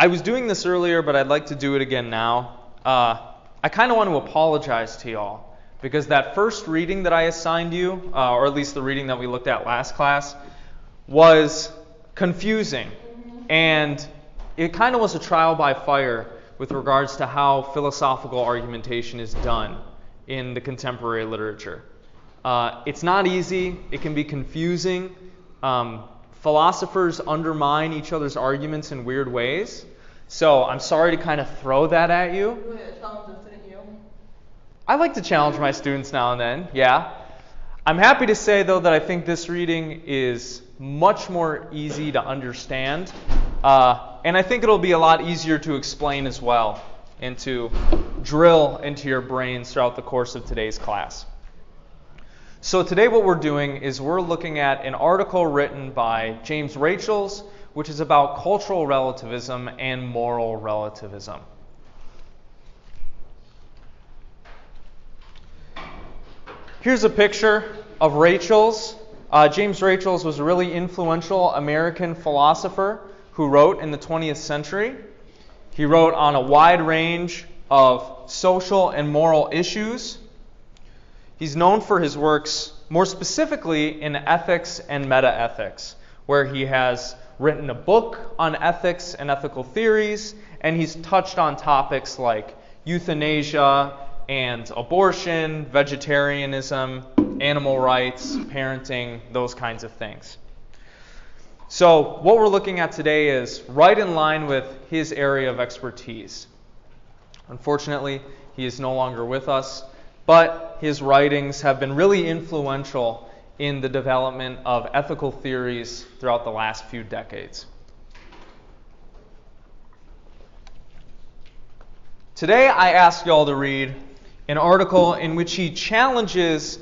I was doing this earlier, but I'd like to do it again now. I kind of want to apologize to y'all because that first reading that I assigned you, or at least the reading that we looked at last class, was confusing. And it kind of was a trial by fire with regards to how philosophical argumentation is done in the contemporary literature. It's not easy. It can be confusing. Philosophers undermine each other's arguments in weird ways. So I'm sorry to kind of throw that at you. I like to challenge my students now and then, yeah. I'm happy to say, though, that I think this reading is much more easy to understand. And I think it'll be a lot easier to explain as well and to drill into your brains throughout the course of today's class. So today what we're doing is we're looking at an article written by James Rachels, which is about cultural relativism and moral relativism. Here's a picture of Rachels. James Rachels was a really influential American philosopher who wrote in the 20th century. He wrote on a wide range of social and moral issues. He's known for his works more specifically in ethics and metaethics, where he has written a book on ethics and ethical theories, and he's touched on topics like euthanasia and abortion, vegetarianism, animal rights, parenting, those kinds of things. So what we're looking at today is right in line with his area of expertise. Unfortunately, he is no longer with us, but his writings have been really influential in the development of ethical theories throughout the last few decades. Today I ask y'all to read an article in which he challenges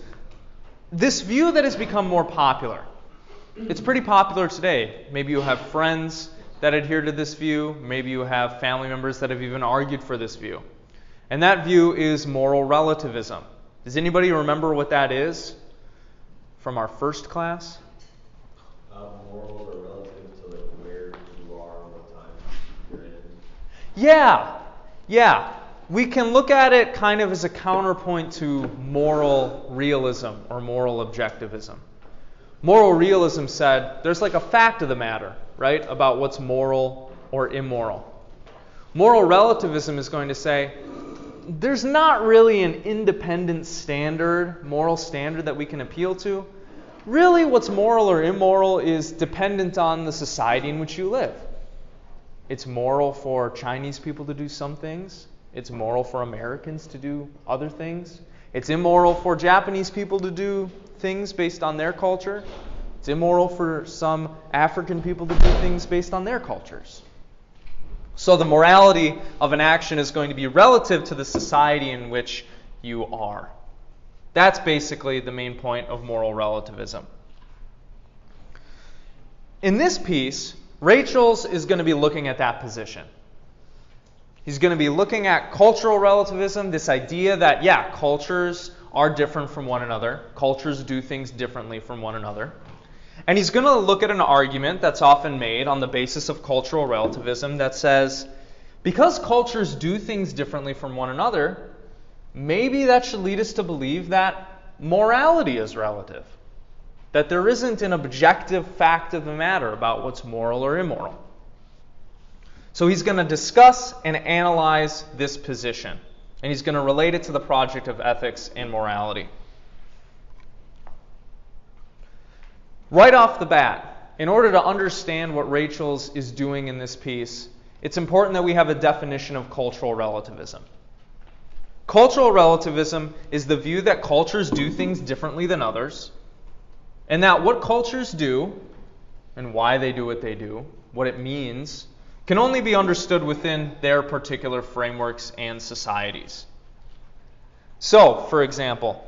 this view that has become more popular. It's pretty popular today. Maybe you have friends that adhere to this view. Maybe you have family members that have even argued for this view. And that view is moral relativism. Does anybody remember what that is from our first class? Morals are relative to where you are and what time you're in. Yeah. We can look at it kind of as a counterpoint to moral realism or moral objectivism. Moral realism said there's like a fact of the matter, right, about what's moral or immoral. Moral relativism is going to say there's not really an independent standard, moral standard that we can appeal to. Really, what's moral or immoral is dependent on the society in which you live. It's moral for Chinese people to do some things. It's moral for Americans to do other things. It's immoral for Japanese people to do things based on their culture. It's immoral for some African people to do things based on their cultures. So the morality of an action is going to be relative to the society in which you are. That's basically the main point of moral relativism. In this piece, Rachels is going to be looking at that position. He's going to be looking at cultural relativism, this idea that, cultures are different from one another. Cultures do things differently from one another. And he's going to look at an argument that's often made on the basis of cultural relativism that says, because cultures do things differently from one another, maybe that should lead us to believe that morality is relative. That there isn't an objective fact of the matter about what's moral or immoral. So he's going to discuss and analyze this position. And he's going to relate it to the project of ethics and morality. Right off the bat, in order to understand what Rachels is doing in this piece, it's important that we have a definition of cultural relativism. Cultural relativism is the view that cultures do things differently than others, and that what cultures do, and why they do what they do, what it means, can only be understood within their particular frameworks and societies. So, for example,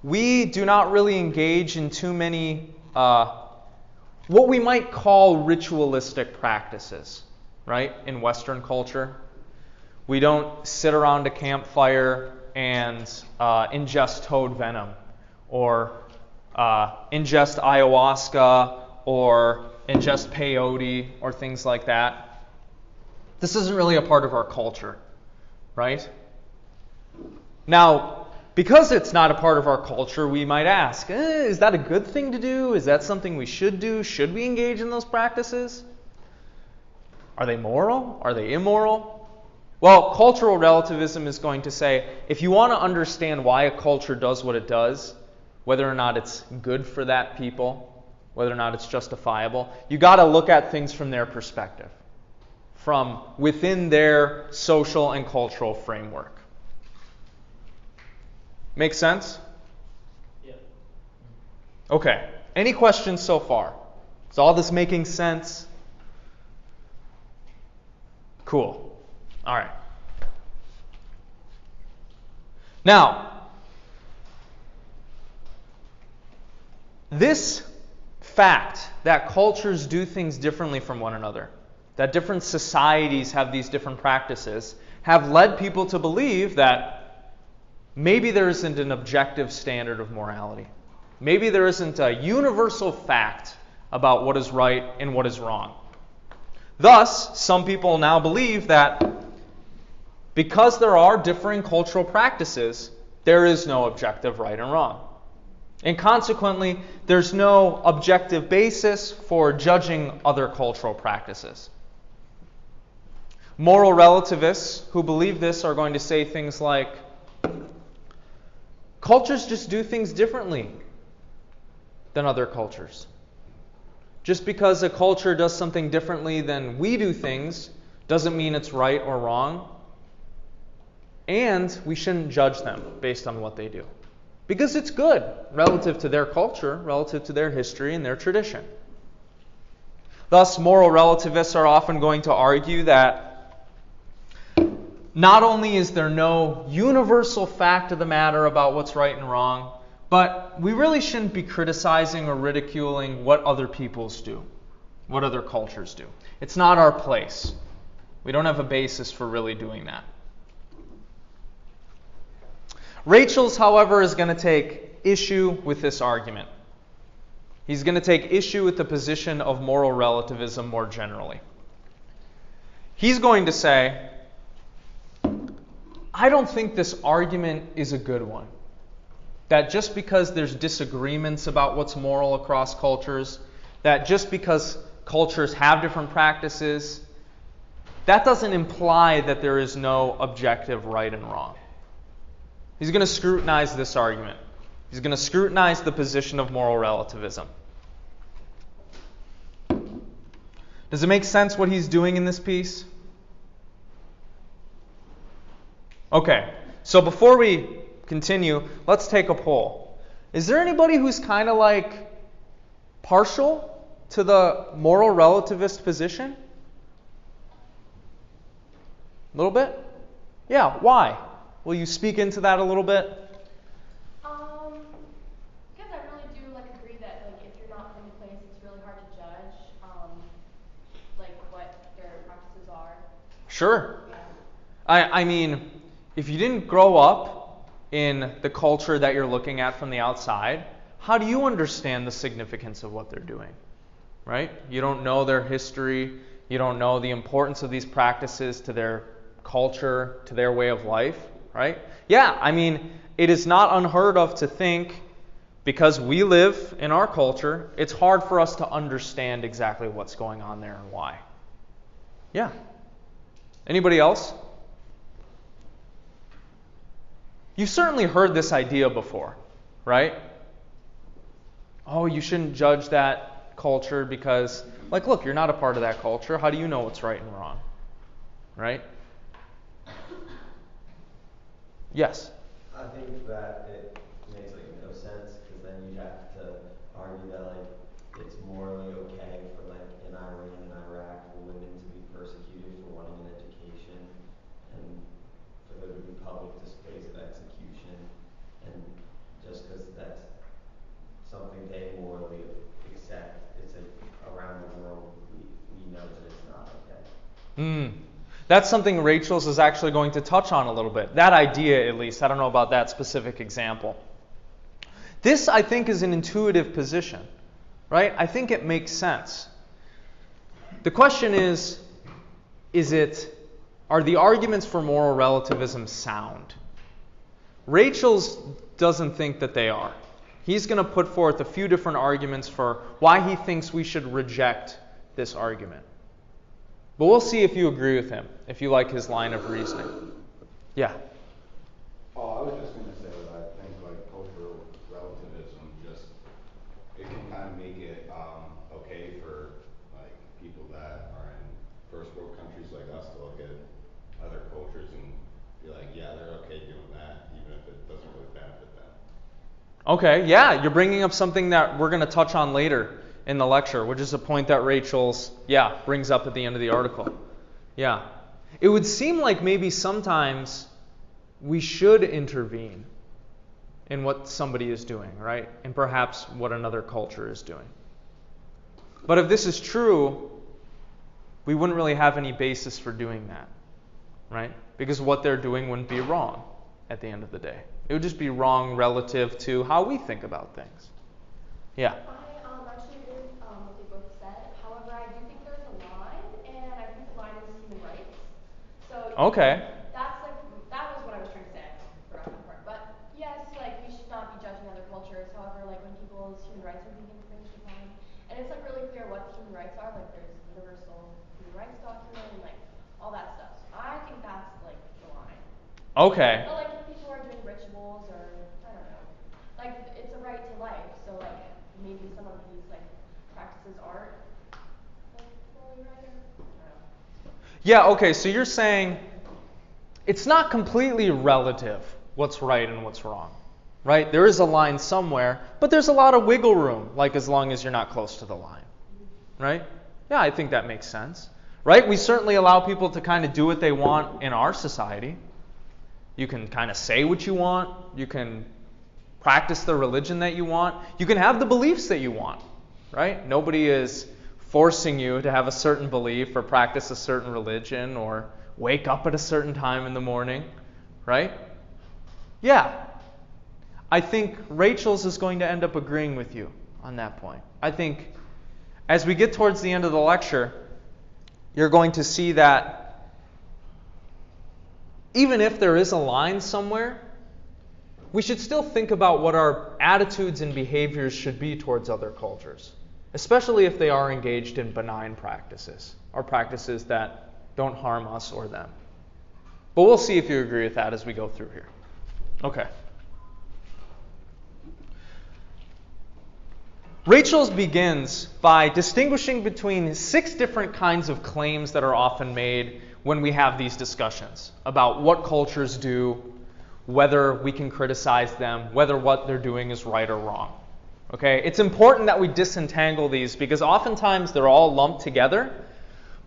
we do not really engage in too many what we might call ritualistic practices, right, in Western culture. We don't sit around a campfire and ingest toad venom, or ingest ayahuasca, or ingest peyote, or things like that. This isn't really a part of our culture, right? Now, because it's not a part of our culture, we might ask, is that a good thing to do? Is that something we should do? Should we engage in those practices? Are they moral? Are they immoral? Well, cultural relativism is going to say, if you want to understand why a culture does what it does, whether or not it's good for that people, whether or not it's justifiable, you got to look at things from their perspective, from within their social and cultural framework. Make sense? Yeah. Okay. Any questions so far? Is all this making sense? Cool. All right. Now, this fact that cultures do things differently from one another, that different societies have these different practices, have led people to believe that maybe there isn't an objective standard of morality. Maybe there isn't a universal fact about what is right and what is wrong. Thus, some people now believe that because there are differing cultural practices, there is no objective right and wrong. And consequently, there's no objective basis for judging other cultural practices. Moral relativists who believe this are going to say things like, cultures just do things differently than other cultures. Just because a culture does something differently than we do things doesn't mean it's right or wrong. And we shouldn't judge them based on what they do. Because it's good relative to their culture, relative to their history and their tradition. Thus, moral relativists are often going to argue that not only is there no universal fact of the matter about what's right and wrong, but we really shouldn't be criticizing or ridiculing what other peoples do, what other cultures do. It's not our place. We don't have a basis for really doing that. Rachel's, however, is going to take issue with this argument. He's going to take issue with the position of moral relativism more generally. He's going to say, I don't think this argument is a good one. That just because there's disagreements about what's moral across cultures, that just because cultures have different practices, that doesn't imply that there is no objective right and wrong. He's going to scrutinize this argument. He's going to scrutinize the position of moral relativism. Does it make sense what he's doing in this piece? Okay, so before we continue, let's take a poll. Is there anybody who's kind of like partial to the moral relativist position? A little bit? Yeah, why? Will you speak into that a little bit? Because I really do agree that if you're not in the place, it's really hard to judge what their practices are. Sure. Yeah. I mean, if you didn't grow up in the culture that you're looking at from the outside, how do you understand the significance of what they're doing? Right? You don't know their history. You don't know the importance of these practices to their culture, to their way of life. Right? Yeah, I mean, it is not unheard of to think, because we live in our culture, it's hard for us to understand exactly what's going on there and why. Yeah. Anybody else? You've certainly heard this idea before, right? Oh, you shouldn't judge that culture because, look, you're not a part of that culture. How do you know what's right and wrong? Right? Yes? I think that it makes no sense, because then you'd have to argue that it's morally okay for in Iran and Iraq for women to be persecuted for wanting an education, and for there to be public displays of execution, and just because that's something they morally accept, it's around the world we know that it's not okay. That's something Rachel's is actually going to touch on a little bit. That idea, at least. I don't know about that specific example. This, I think, is an intuitive position, right? I think it makes sense. The question is, are the arguments for moral relativism sound? Rachel's doesn't think that they are. He's going to put forth a few different arguments for why he thinks we should reject this argument. But we'll see if you agree with him, if you like his line of reasoning. Yeah? Oh, I was just going to say that I think cultural relativism it can kind of make it okay for people that are in first world countries like us to look at other cultures and be like, yeah, they're okay doing that, even if it doesn't really benefit them. Okay, yeah, you're bringing up something that we're going to touch on later in the lecture, which is a point that Rachel's, brings up at the end of the article. Yeah. It would seem like maybe sometimes we should intervene in what somebody is doing, right? And perhaps what another culture is doing. But if this is true, we wouldn't really have any basis for doing that, right? Because what they're doing wouldn't be wrong at the end of the day. It would just be wrong relative to how we think about things. Yeah. I actually agree with what they both said. However, I do think there's a line, and I think the line is human rights. So Okay. that was what I was trying to say. I forgot that part. But yes, we should not be judging other cultures. However, when people's human rights are being infringed upon, and it's really clear what human rights are. There's the Universal Human Rights Document and all that stuff. So I think that's the line. Okay. But if people are doing rituals or I don't know, it's a right to life. So maybe some of these practices aren't fully right. Or, I don't know. Yeah, okay, so you're saying it's not completely relative what's right and what's wrong, right? There is a line somewhere, but there's a lot of wiggle room, as long as you're not close to the line, right? Yeah, I think that makes sense, right? We certainly allow people to kind of do what they want in our society. You can kind of say what you want. You can practice the religion that you want. You can have the beliefs that you want, right? Nobody is forcing you to have a certain belief or practice a certain religion or wake up at a certain time in the morning, right? Yeah. I think Rachel's is going to end up agreeing with you on that point. I think as we get towards the end of the lecture, you're going to see that even if there is a line somewhere, we should still think about what our attitudes and behaviors should be towards other cultures, especially if they are engaged in benign practices or practices that don't harm us or them. But we'll see if you agree with that as we go through here. Okay. Rachel's begins by distinguishing between 6 different kinds of claims that are often made when we have these discussions about what cultures do, whether we can criticize them, whether what they're doing is right or wrong. Okay? It's important that we disentangle these because oftentimes they're all lumped together,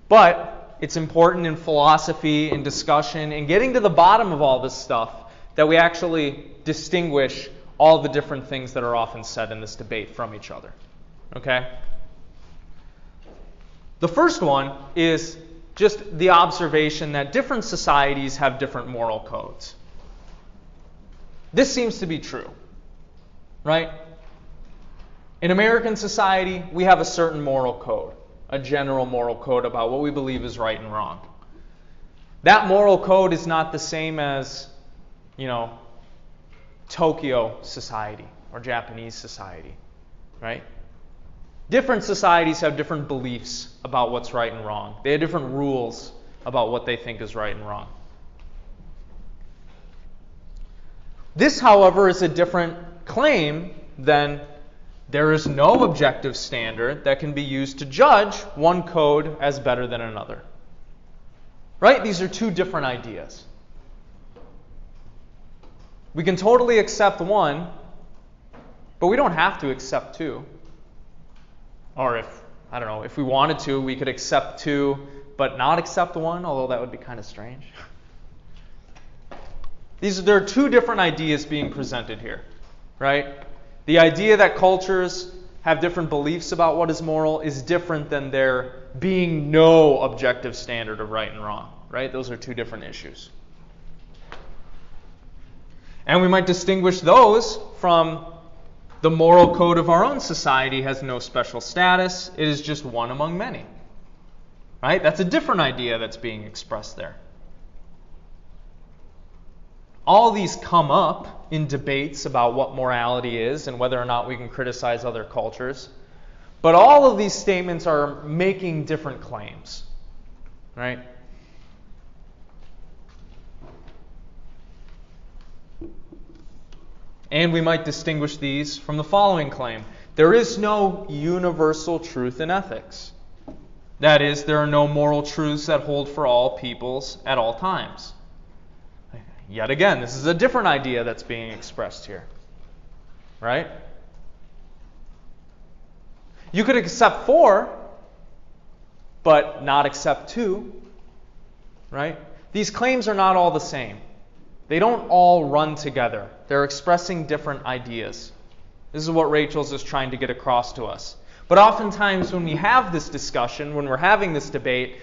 but it's important in philosophy, in discussion, in getting to the bottom of all this stuff that we actually distinguish all the different things that are often said in this debate from each other. Okay? The first one is just the observation that different societies have different moral codes. This seems to be true, right? In American society, we have a certain moral code, a general moral code about what we believe is right and wrong. That moral code is not the same as, Tokyo society or Japanese society, right? Different societies have different beliefs about what's right and wrong. They have different rules about what they think is right and wrong. This, however, is a different claim than there is no objective standard that can be used to judge one code as better than another. Right? These are 2 different ideas. We can totally accept one, but we don't have to accept 2. Or if we wanted to, we could accept 2, but not accept 1, although that would be kind of strange. There are 2 different ideas being presented here, right? The idea that cultures have different beliefs about what is moral is different than there being no objective standard of right and wrong, right? Those are 2 different issues. And we might distinguish those from the moral code of our own society has no special status. It is just one among many. Right? That's a different idea that's being expressed there. All of these come up in debates about what morality is and whether or not we can criticize other cultures. But all of these statements are making different claims. Right? And we might distinguish these from the following claim. There is no universal truth in ethics. That is, there are no moral truths that hold for all peoples at all times. Yet again, this is a different idea that's being expressed here. Right? You could accept 4, but not accept 2. Right? These claims are not all the same. They don't all run together. They're expressing different ideas. This is what Rachel's is trying to get across to us. But oftentimes when we have this discussion, when we're having this debate,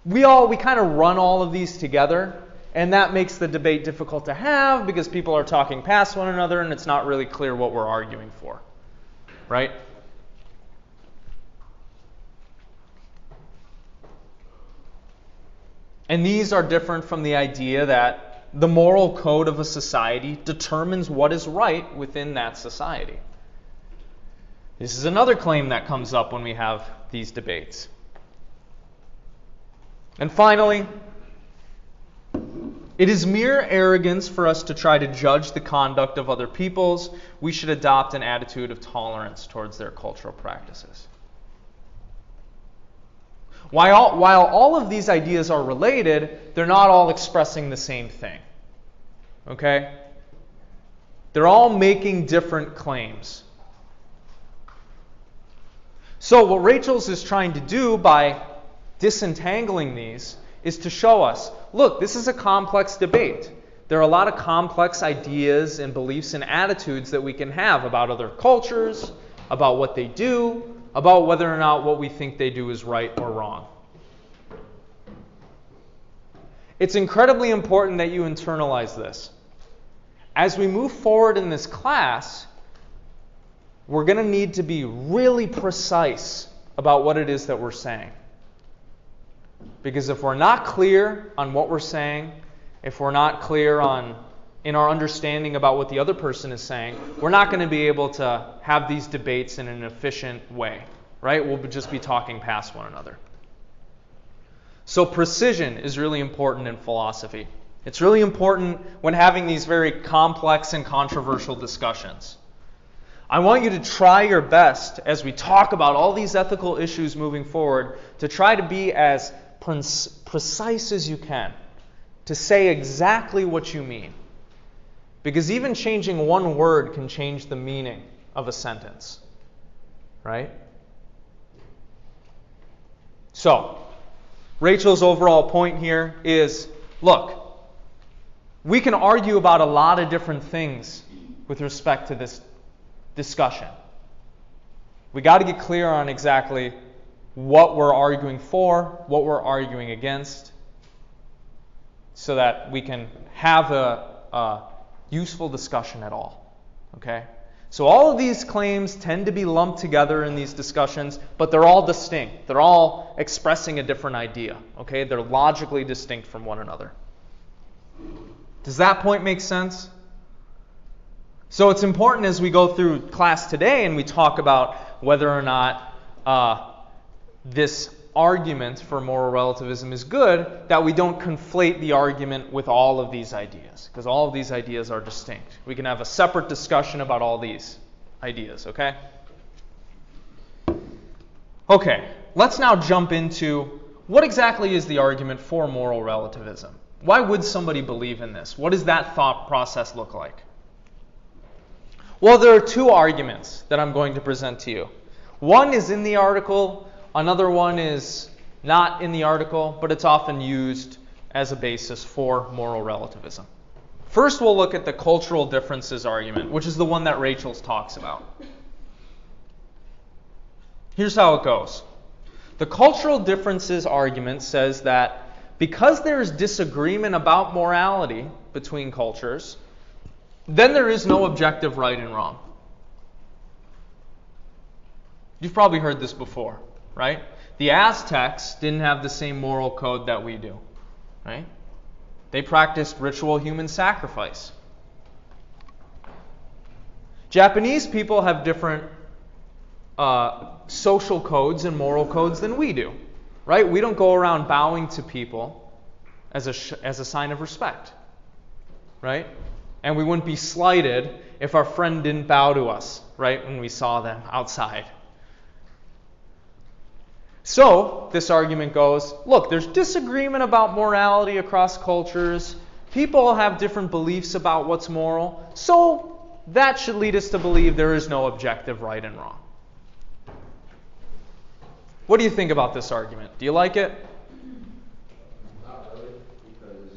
we kind of run all of these together, and that makes the debate difficult to have because people are talking past one another and it's not really clear what we're arguing for. Right? And these are different from the idea that the moral code of a society determines what is right within that society. This is another claim that comes up when we have these debates. And finally, it is mere arrogance for us to try to judge the conduct of other peoples. We should adopt an attitude of tolerance towards their cultural practices. While all of these ideas are related, they're not all expressing the same thing. Okay? They're all making different claims. So what Rachel's is trying to do by disentangling these is to show us, look, this is a complex debate. There are a lot of complex ideas and beliefs and attitudes that we can have about other cultures, about what they do, about whether or not what we think they do is right or wrong. It's incredibly important that you internalize this. As we move forward in this class, we're going to need to be really precise about what it is that we're saying. Because if we're not clear on what we're saying, if we're not clear in our understanding about what the other person is saying, we're not going to be able to have these debates in an efficient way. Right? We'll just be talking past one another. So precision is really important in philosophy. It's really important when having these very complex and controversial discussions. I want you to try your best as we talk about all these ethical issues moving forward to try to be as precise as you can, to say exactly what you mean. Because even changing one word can change the meaning of a sentence. Right? So, Rachel's overall point here is, look, we can argue about a lot of different things with respect to this discussion. We got to get clear on exactly what we're arguing for, what we're arguing against, so that we can have a useful discussion at all. Okay? So all of these claims tend to be lumped together in these discussions, but they're all distinct. They're all expressing a different idea. Okay? They're logically distinct from one another. Does that point make sense? So it's important as we go through class today and we talk about whether or not this argument for moral relativism is good, that we don't conflate the argument with all of these ideas, because all of these ideas are distinct. We can have a separate discussion about all these ideas, okay? Okay, let's now jump into what exactly is the argument for moral relativism. Why would somebody believe in this? What does that thought process look like? Well, there are two arguments that I'm going to present to you. One is in the article. Another one is not in the article, but it's often used as a basis for moral relativism. First, we'll look at the cultural differences argument, which is the one that Rachel's talks about. Here's how it goes. The cultural differences argument says that because there is disagreement about morality between cultures, then there is no objective right and wrong. You've probably heard this before, right? The Aztecs didn't have the same moral code that we do, right? They practiced ritual human sacrifice. Japanese people have different social codes and moral codes than we do, right? We don't go around bowing to people as a sign of respect, right? And we wouldn't be slighted if our friend didn't bow to us, right, when we saw them outside. So, this argument goes, look, there's disagreement about morality across cultures. People have different beliefs about what's moral. So, that should lead us to believe there is no objective right and wrong. What do you think about this argument? Do you like it? Not really, because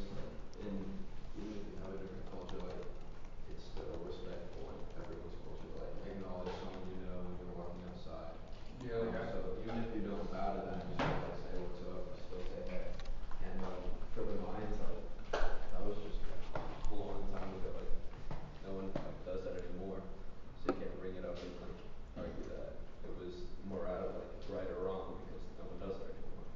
even if you have a different culture, like, it's still respectful in everyone's culture. Like, acknowledge someone you know when you're walking outside. Yeah, like, so even if you don't bow to them, you still like say what's up, you still say hey. And for the Mayans, like, that was just a long time ago. Like, no one does that anymore, so you can't bring it up and like argue that it was more out of like right or wrong because no one does that anymore.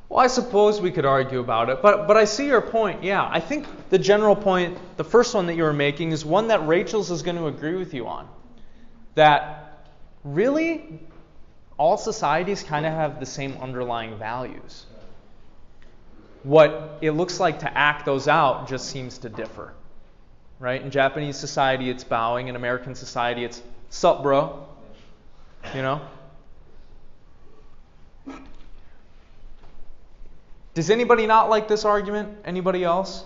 Well, I suppose we could argue about it, but I see your point. Yeah, I think the general point, the first one that you were making, is one that Rachel's is going to agree with you on. That really all societies kind of have the same underlying values. What it looks like to act those out just seems to differ. Right? In Japanese society, it's bowing. In American society, it's sup, bro. You know? Does anybody not like this argument? Anybody else?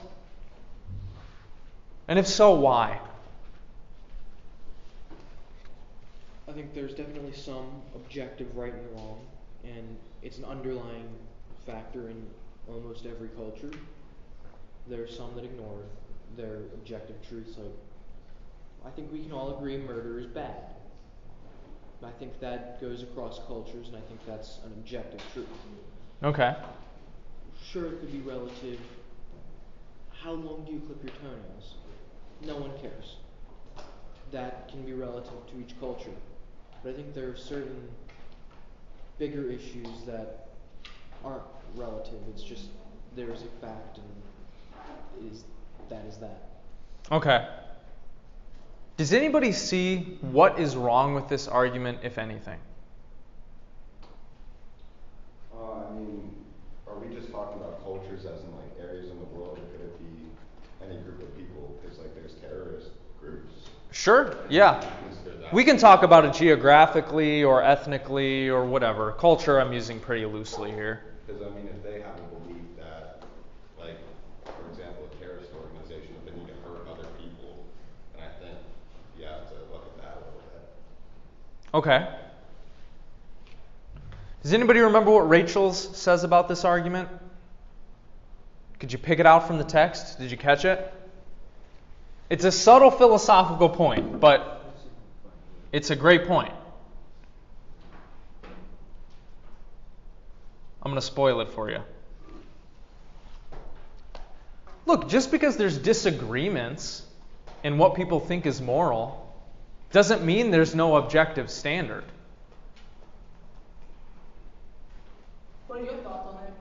And if so, why? I think there's definitely some objective right and wrong, and it's an underlying factor in almost every culture. There are some that ignore their objective truths. Like, I think we can all agree murder is bad. I think that goes across cultures, and I think that's an objective truth. Okay. Sure, it could be relative. How long do you clip your toenails? No one cares. That can be relative to each culture. But I think there are certain bigger issues that aren't relative. It's just there's a fact, and that is that. Okay. Does anybody see what is wrong with this argument, if anything? I mean, are we just talking about cultures as in like areas in the world, or could it be any group of people? Because like there's terrorist groups. Sure, yeah. We can talk about it geographically or ethnically or whatever. Culture I'm using pretty loosely here. Because I mean, if they have a belief that, like, for example, a terrorist organization, if they need to hurt other people, then I think you have to look at that a little bit. Okay. Does anybody remember what Rachel's says about this argument? Could you pick it out from the text? Did you catch it? It's a subtle philosophical point, but it's a great point. I'm going to spoil it for you. Look, just because there's disagreements in what people think is moral doesn't mean there's no objective standard. What are your thoughts on it?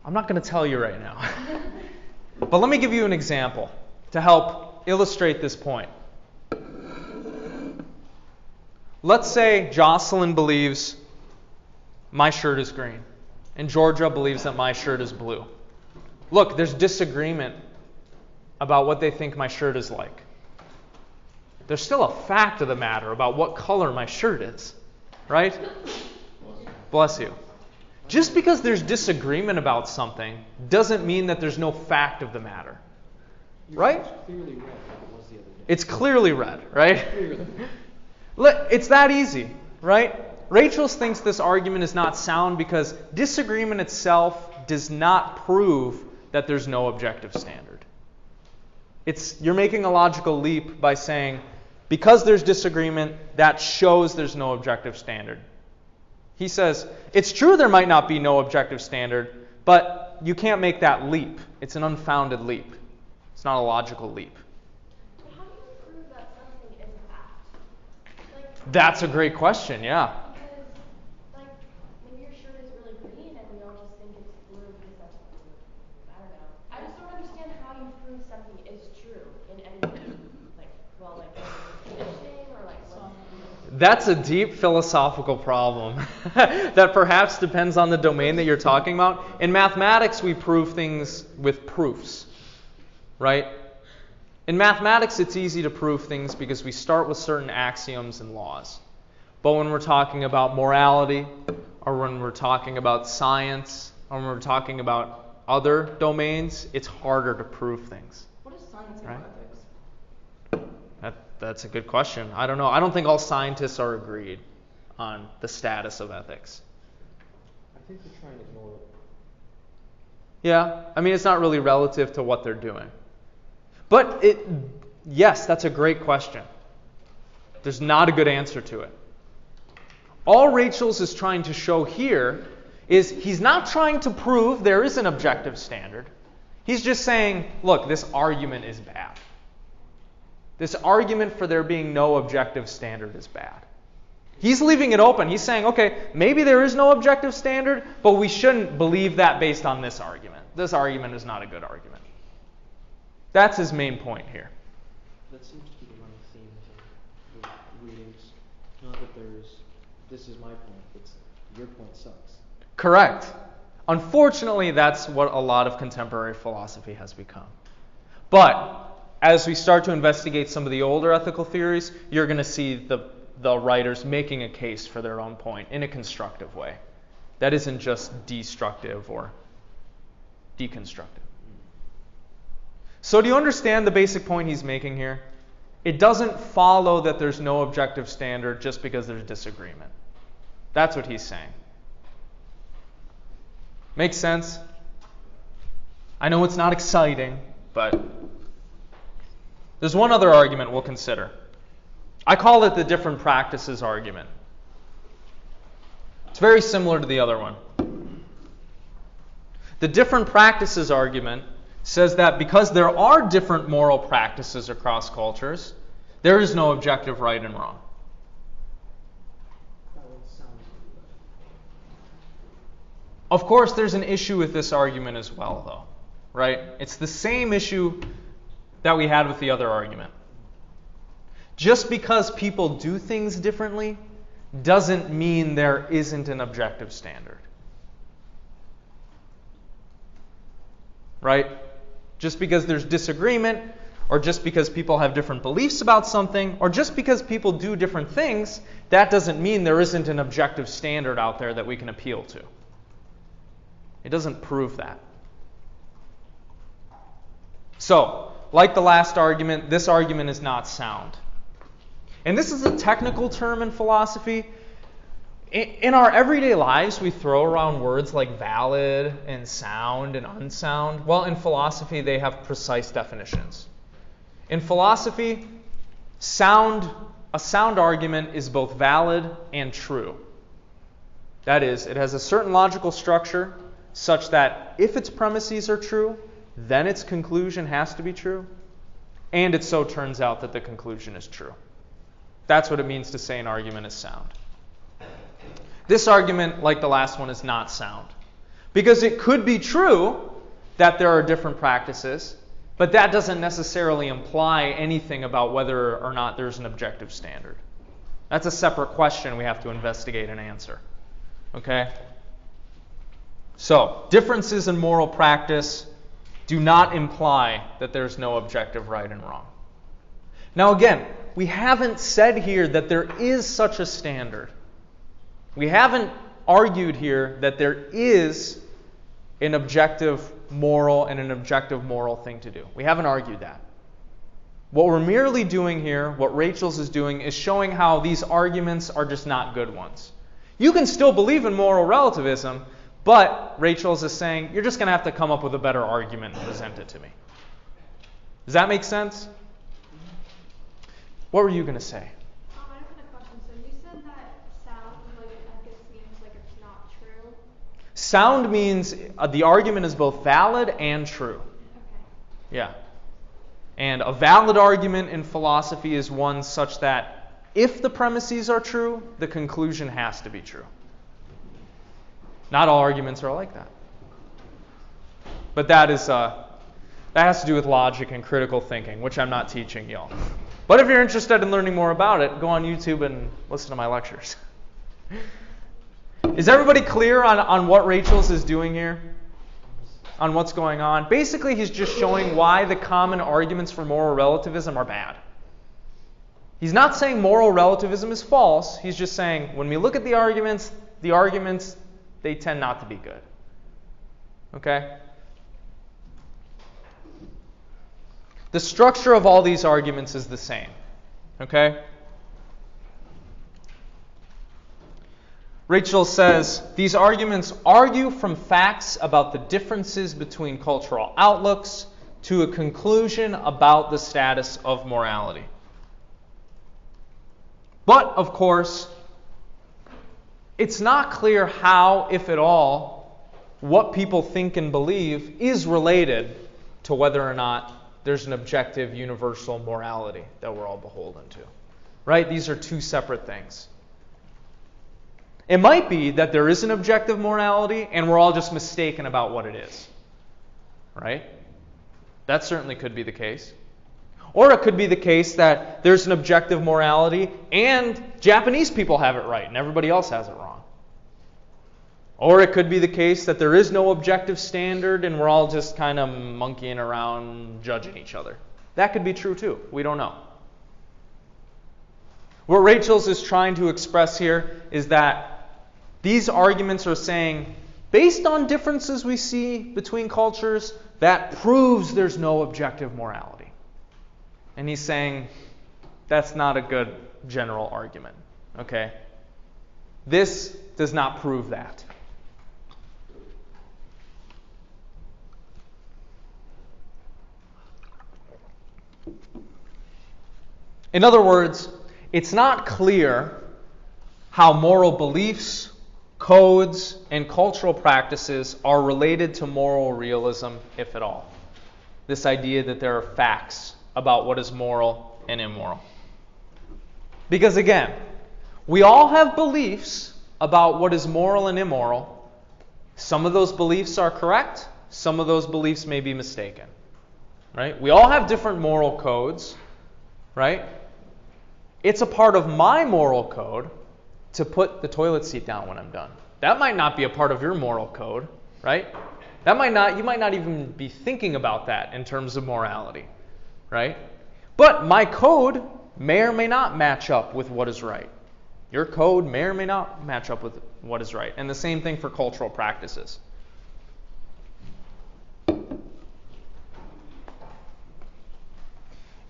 I'm not going to tell you right now. But let me give you an example to help illustrate this point. Let's say Jocelyn believes my shirt is green, and Georgia believes that my shirt is blue. Look, there's disagreement about what they think my shirt is like. There's still a fact of the matter about what color my shirt is, right? Bless you. Just because there's disagreement about something doesn't mean that there's no fact of the matter, right? It's clearly red, right? It's that easy, right? Rachel thinks this argument is not sound because disagreement itself does not prove that there's no objective standard. You're making a logical leap by saying, because there's disagreement, that shows there's no objective standard. He says, it's true there might not be no objective standard, but you can't make that leap. It's an unfounded leap. It's not a logical leap. But how do you prove that something is a fact? Like, That's a great question, yeah. because, like, That's a deep philosophical problem that perhaps depends on the domain that you're talking about. In mathematics, we prove things with proofs, right? In mathematics, it's easy to prove things because we start with certain axioms and laws. But when we're talking about morality, or when we're talking about science, or when we're talking about other domains, it's harder to prove things. What is science and Right? ethics? That's a good question. I don't know. I don't think all scientists are agreed on the status of ethics. I think they're trying to ignore it. Yeah, I mean, it's not really relative to what they're doing. But yes, that's a great question. There's not a good answer to it. All Rachel's is trying to show here is he's not trying to prove there is an objective standard. He's just saying, look, this argument is bad. This argument for there being no objective standard is bad. He's leaving it open. He's saying, okay, maybe there is no objective standard, but we shouldn't believe that based on this argument. This argument is not a good argument. That's his main point here. That seems to be the running theme of the readings. Not that this is my point, it's your point sucks. Correct. Unfortunately, that's what a lot of contemporary philosophy has become. But as we start to investigate some of the older ethical theories, you're going to see the writers making a case for their own point in a constructive way. That isn't just destructive or deconstructive. So do you understand the basic point he's making here? It doesn't follow that there's no objective standard just because there's disagreement. That's what he's saying. Makes sense? I know it's not exciting, but there's one other argument we'll consider. I call it the different practices argument. It's very similar to the other one. The different practices argument says that because there are different moral practices across cultures, there is no objective right and wrong. That one sounds good. Of course, there's an issue with this argument as well, though, right? It's the same issue that we had with the other argument. Just because people do things differently doesn't mean there isn't an objective standard. Right? Just because there's disagreement, or just because people have different beliefs about something, or just because people do different things, that doesn't mean there isn't an objective standard out there that we can appeal to. It doesn't prove that. So, like the last argument, this argument is not sound. And this is a technical term in philosophy. In our everyday lives, we throw around words like valid and sound and unsound. Well, in philosophy, they have precise definitions. In philosophy, a sound argument is both valid and true. That is, it has a certain logical structure such that if its premises are true, then its conclusion has to be true. And it so turns out that the conclusion is true. That's what it means to say an argument is sound. This argument, like the last one, is not sound. Because it could be true that there are different practices, but that doesn't necessarily imply anything about whether or not there's an objective standard. That's a separate question we have to investigate and answer. Okay? So, differences in moral practice do not imply that there's no objective right and wrong. Now again, we haven't said here that there is such a standard. We haven't argued here that there is an objective moral and an objective moral thing to do. We haven't argued that. What we're merely doing here, what Rachel's is doing, is showing how these arguments are just not good ones. You can still believe in moral relativism, but Rachel's is saying, you're just going to have to come up with a better argument and present it to me. Does that make sense? What were you going to say? I have a question. So you said that sound, like in ethics, means like it's not true. Sound means the argument is both valid and true. Okay. Yeah. And a valid argument in philosophy is one such that if the premises are true, the conclusion has to be true. Not all arguments are like that. But that has to do with logic and critical thinking, which I'm not teaching y'all. But if you're interested in learning more about it, go on YouTube and listen to my lectures. Is everybody clear on what Rachel's is doing here? On what's going on? Basically, he's just showing why the common arguments for moral relativism are bad. He's not saying moral relativism is false. He's just saying when we look at the arguments, they tend not to be good. Okay? The structure of all these arguments is the same. Okay? Rachel says, these arguments argue from facts about the differences between cultural outlooks to a conclusion about the status of morality. But, of course, it's not clear how, if at all, what people think and believe is related to whether or not there's an objective, universal morality that we're all beholden to. Right? These are two separate things. It might be that there is an objective morality and we're all just mistaken about what it is. Right? That certainly could be the case. Or it could be the case that there's an objective morality and Japanese people have it right and everybody else has it wrong. Or it could be the case that there is no objective standard and we're all just kind of monkeying around judging each other. That could be true too. We don't know. What Rachel's is trying to express here is that these arguments are saying, based on differences we see between cultures, that proves there's no objective morality. And he's saying that's not a good general argument. Okay? This does not prove that. In other words, it's not clear how moral beliefs, codes, and cultural practices are related to moral realism, if at all. This idea that there are facts about what is moral and immoral. Because again, we all have beliefs about what is moral and immoral. Some of those beliefs are correct. Some of those beliefs may be mistaken. Right? We all have different moral codes. Right? It's a part of my moral code to put the toilet seat down when I'm done. That might not be a part of your moral code, right? You might not even be thinking about that in terms of morality, right? But my code may or may not match up with what is right. Your code may or may not match up with what is right. And the same thing for cultural practices.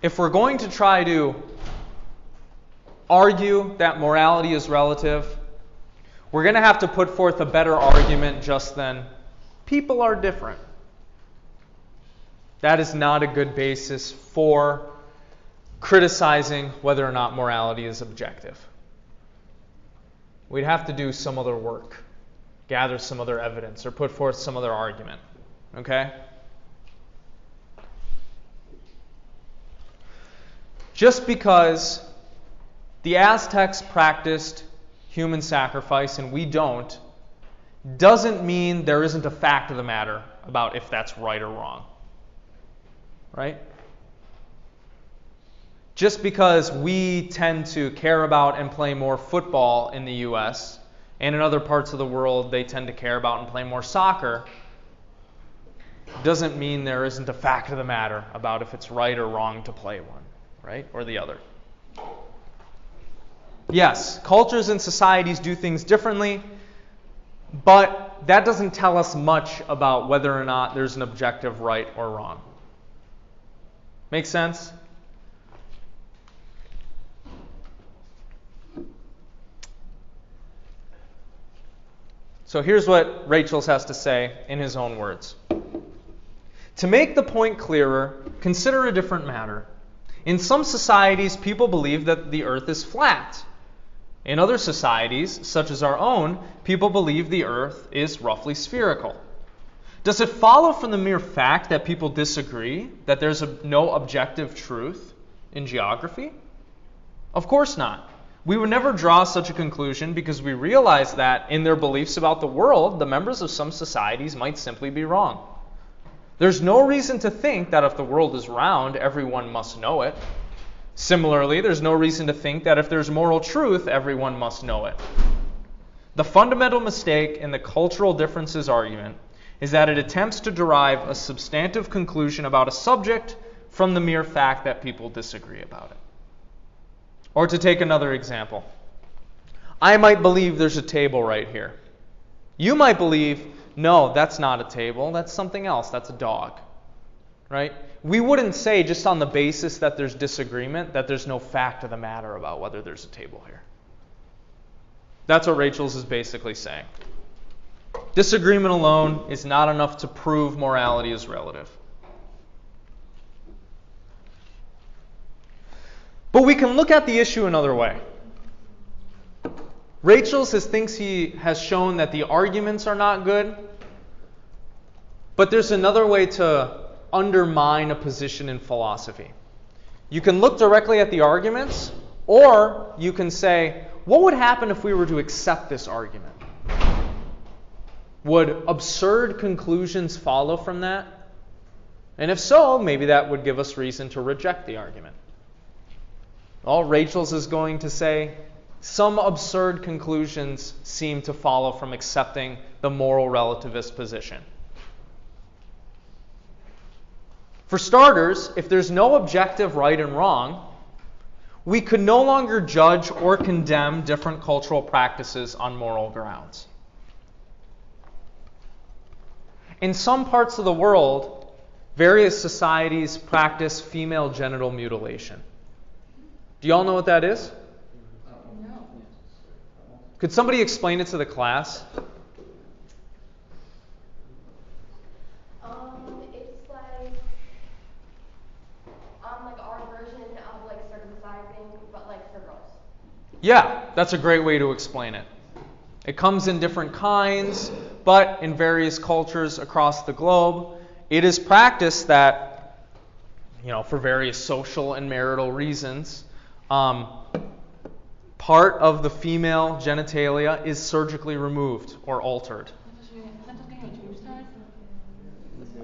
If we're going to try to argue that morality is relative, we're going to have to put forth a better argument just than people are different. That is not a good basis for criticizing whether or not morality is objective. We'd have to do some other work, gather some other evidence, or put forth some other argument. Okay? Just because the Aztecs practiced human sacrifice and we don't, doesn't mean there isn't a fact of the matter about if that's right or wrong. Right? Just because we tend to care about and play more football in the U.S., and in other parts of the world they tend to care about and play more soccer, doesn't mean there isn't a fact of the matter about if it's right or wrong to play one, right? Or the other. Yes, cultures and societies do things differently, but that doesn't tell us much about whether or not there's an objective right or wrong. Make sense? So here's what Rachel's has to say in his own words. To make the point clearer, consider a different matter. In some societies, people believe that the earth is flat. In other societies, such as our own, people believe the earth is roughly spherical. Does it follow from the mere fact that people disagree that there's no objective truth in geography? Of course not. We would never draw such a conclusion because we realize that in their beliefs about the world, the members of some societies might simply be wrong. There's no reason to think that if the world is round, everyone must know it. Similarly, there's no reason to think that if there's moral truth, everyone must know it. The fundamental mistake in the cultural differences argument is that it attempts to derive a substantive conclusion about a subject from the mere fact that people disagree about it. Or to take another example, I might believe there's a table right here. You might believe, no, that's not a table, that's something else, that's a dog. Right? We wouldn't say just on the basis that there's disagreement that there's no fact of the matter about whether there's a table here. That's what Rachel's is basically saying. Disagreement alone is not enough to prove morality is relative. But we can look at the issue another way. Rachel's thinks he has shown that the arguments are not good, but there's another way to undermine a position in philosophy. You can look directly at the arguments, or you can say, what would happen if we were to accept this argument? Would absurd conclusions follow from that? And if so, maybe that would give us reason to reject the argument. Well, Rachel's is going to say, some absurd conclusions seem to follow from accepting the moral relativist position. For starters, if there's no objective right and wrong, we could no longer judge or condemn different cultural practices on moral grounds. In some parts of the world, various societies practice female genital mutilation. Do you all know what that is? No. Could somebody explain it to the class? It's like our version of like circumcising, but like for girls. Yeah, that's a great way to explain it. It comes in different kinds, but in various cultures across the globe, it is practiced that, for various social and marital reasons, part of the female genitalia is surgically removed or altered.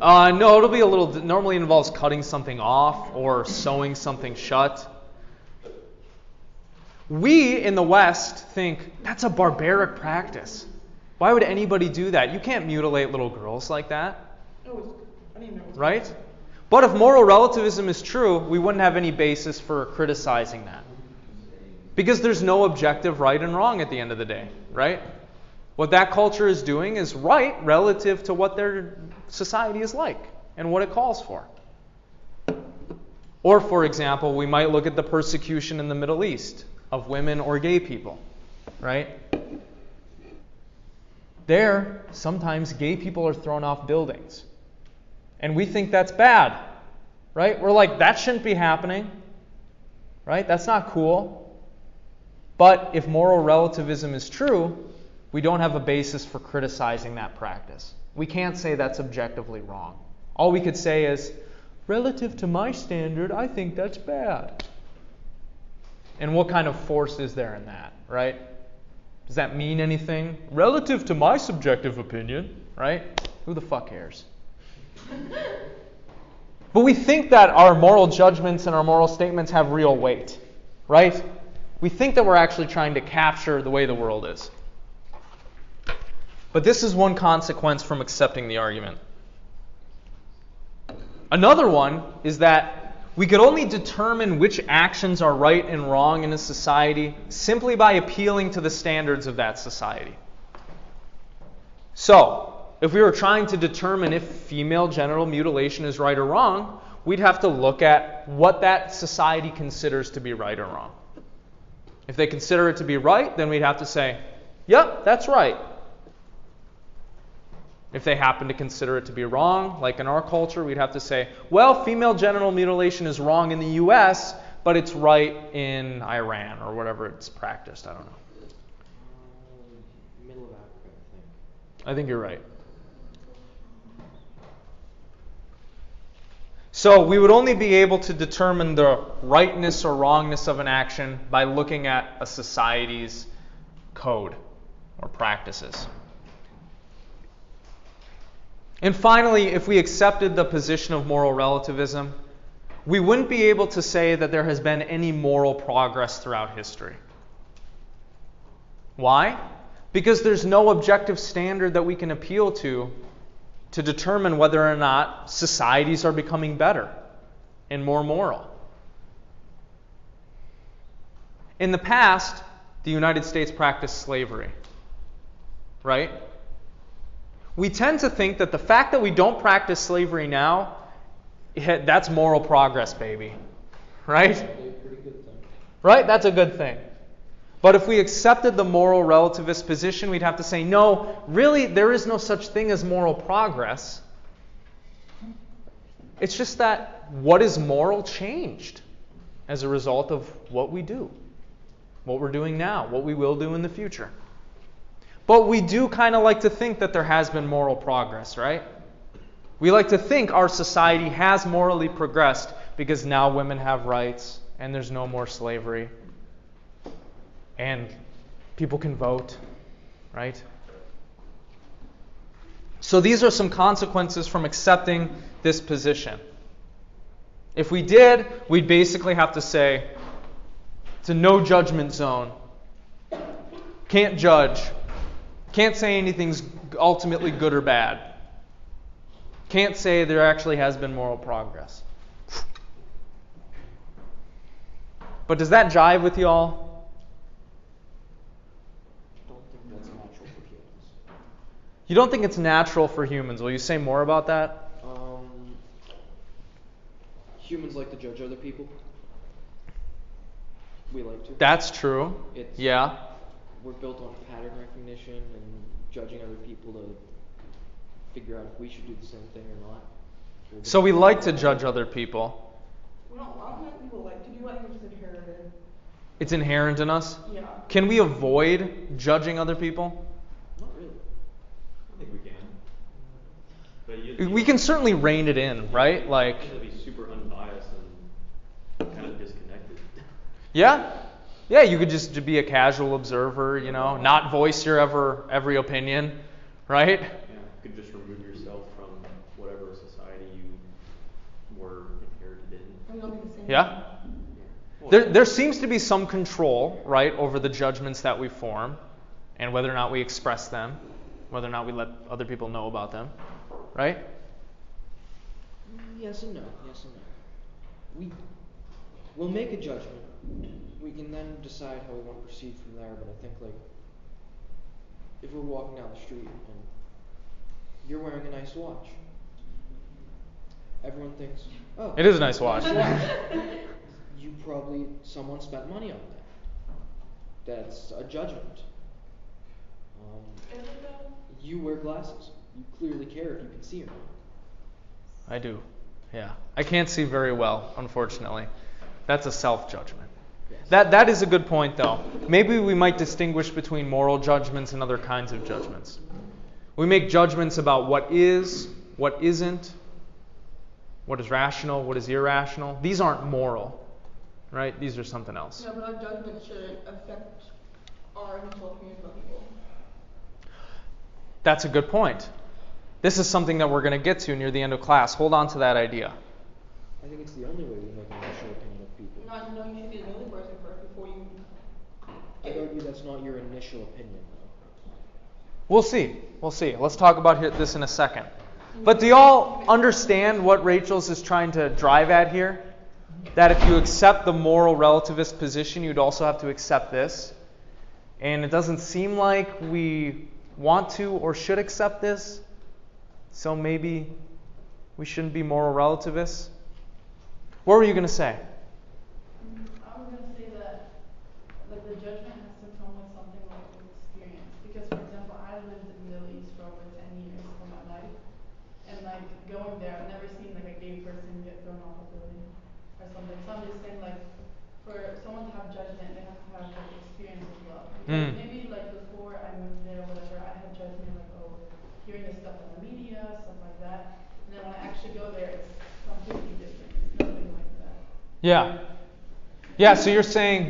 No, it'll be a little. Normally, it involves cutting something off or sewing something shut. We in the West think that's a barbaric practice. Why would anybody do that? You can't mutilate little girls like that. Right? But if moral relativism is true, we wouldn't have any basis for criticizing that. Because there's no objective right and wrong at the end of the day, right? What that culture is doing is right relative to what their society is like and what it calls for. Or, for example, we might look at the persecution in the Middle East of women or gay people, right? There, sometimes gay people are thrown off buildings. And we think that's bad, right? We're like, that shouldn't be happening, right? That's not cool. But if moral relativism is true, we don't have a basis for criticizing that practice. We can't say that's objectively wrong. All we could say is, relative to my standard, I think that's bad. And what kind of force is there in that, right? Does that mean anything? Relative to my subjective opinion, right? Who the fuck cares? But we think that our moral judgments and our moral statements have real weight, right? We think that we're actually trying to capture the way the world is. But this is one consequence from accepting the argument. Another one is that we could only determine which actions are right and wrong in a society simply by appealing to the standards of that society. So, if we were trying to determine if female genital mutilation is right or wrong, we'd have to look at what that society considers to be right or wrong. If they consider it to be right, then we'd have to say, yep, that's right. If they happen to consider it to be wrong, like in our culture, we'd have to say, well, female genital mutilation is wrong in the U.S., but it's right in Iran or whatever it's practiced. I don't know. Middle of Africa, I think. I think you're right. So we would only be able to determine the rightness or wrongness of an action by looking at a society's code or practices. And finally, if we accepted the position of moral relativism, we wouldn't be able to say that there has been any moral progress throughout history. Why? Because there's no objective standard that we can appeal to determine whether or not societies are becoming better and more moral. In the past, the United States practiced slavery, right? We tend to think that the fact that we don't practice slavery now, that's moral progress, baby. Right? Right? That's a good thing. But if we accepted the moral relativist position, we'd have to say, no, really, there is no such thing as moral progress. It's just that what is moral changed as a result of what we do, what we're doing now, what we will do in the future. But we do kind of like to think that there has been moral progress, right? We like to think our society has morally progressed because now women have rights and there's no more slavery and people can vote, right? So these are some consequences from accepting this position. If we did, we'd basically have to say it's a no judgment zone. Can't judge. Can't say anything's ultimately good or bad. Can't say there actually has been moral progress. But does that jive with y'all? I don't think that's natural for humans. You don't think it's natural for humans. Will you say more about that? Humans like to judge other people. We like to. That's true. Yeah. We're built on pattern recognition and judging other people to figure out if we should do the same thing or not. So we like to judge other people. Well, a lot of people like to do it, it's just inherited. It's inherent in us? Yeah. Can we avoid judging other people? Not really. I think we can. But We can certainly rein it in, right? Like, you have to be super unbiased and kind of disconnected. yeah. Yeah, you could just be a casual observer, not voice your every opinion, right? Yeah, you could just remove yourself from whatever society you were inherited in. And you'll do the same Yeah. thing. There seems to be some control, right, over the judgments that we form and whether or not we express them, whether or not we let other people know about them, right? Yes and no. Yes and no. We'll make a judgment. We can then decide how we want to proceed from there. But I think, if we're walking down the street and you're wearing a nice watch, everyone thinks, oh, It is a nice watch. Someone spent money on that. That's a judgment. Is it though? You wear glasses. You clearly care if you can see or not. I do. Yeah. I can't see very well, unfortunately. That's a self-judgment. Yes. That is a good point, though. Maybe we might distinguish between moral judgments and other kinds of judgments. We make judgments about what is, what isn't, what is rational, what is irrational. These aren't moral, right? These are something else. No, but our judgment should affect our initial opinions about people. That's a good point. This is something that we're going to get to near the end of class. Hold on to that idea. I think it's the only way we make an initial opinion of people. No, you should be the only person first before you. I'd argue that's not your initial opinion, though. We'll see. Let's talk about this in a second. But do y'all understand what Rachel's is trying to drive at here? That if you accept the moral relativist position, you'd also have to accept this. And it doesn't seem like we want to or should accept this. So maybe we shouldn't be moral relativists. What were you going to say? I was going to say that the judgment has to come with something like experience. Because, for example, I lived in the Middle East for over 10 years of my life. And going there, I've never seen a gay person get thrown off a building or something. So I'm just saying for someone to have judgment, they have to have experience as well. Because maybe before I moved there or whatever, I had judgment hearing this stuff on the media, stuff like that. And then when I actually go there, it's completely different. It's nothing like that. Yeah, so you're saying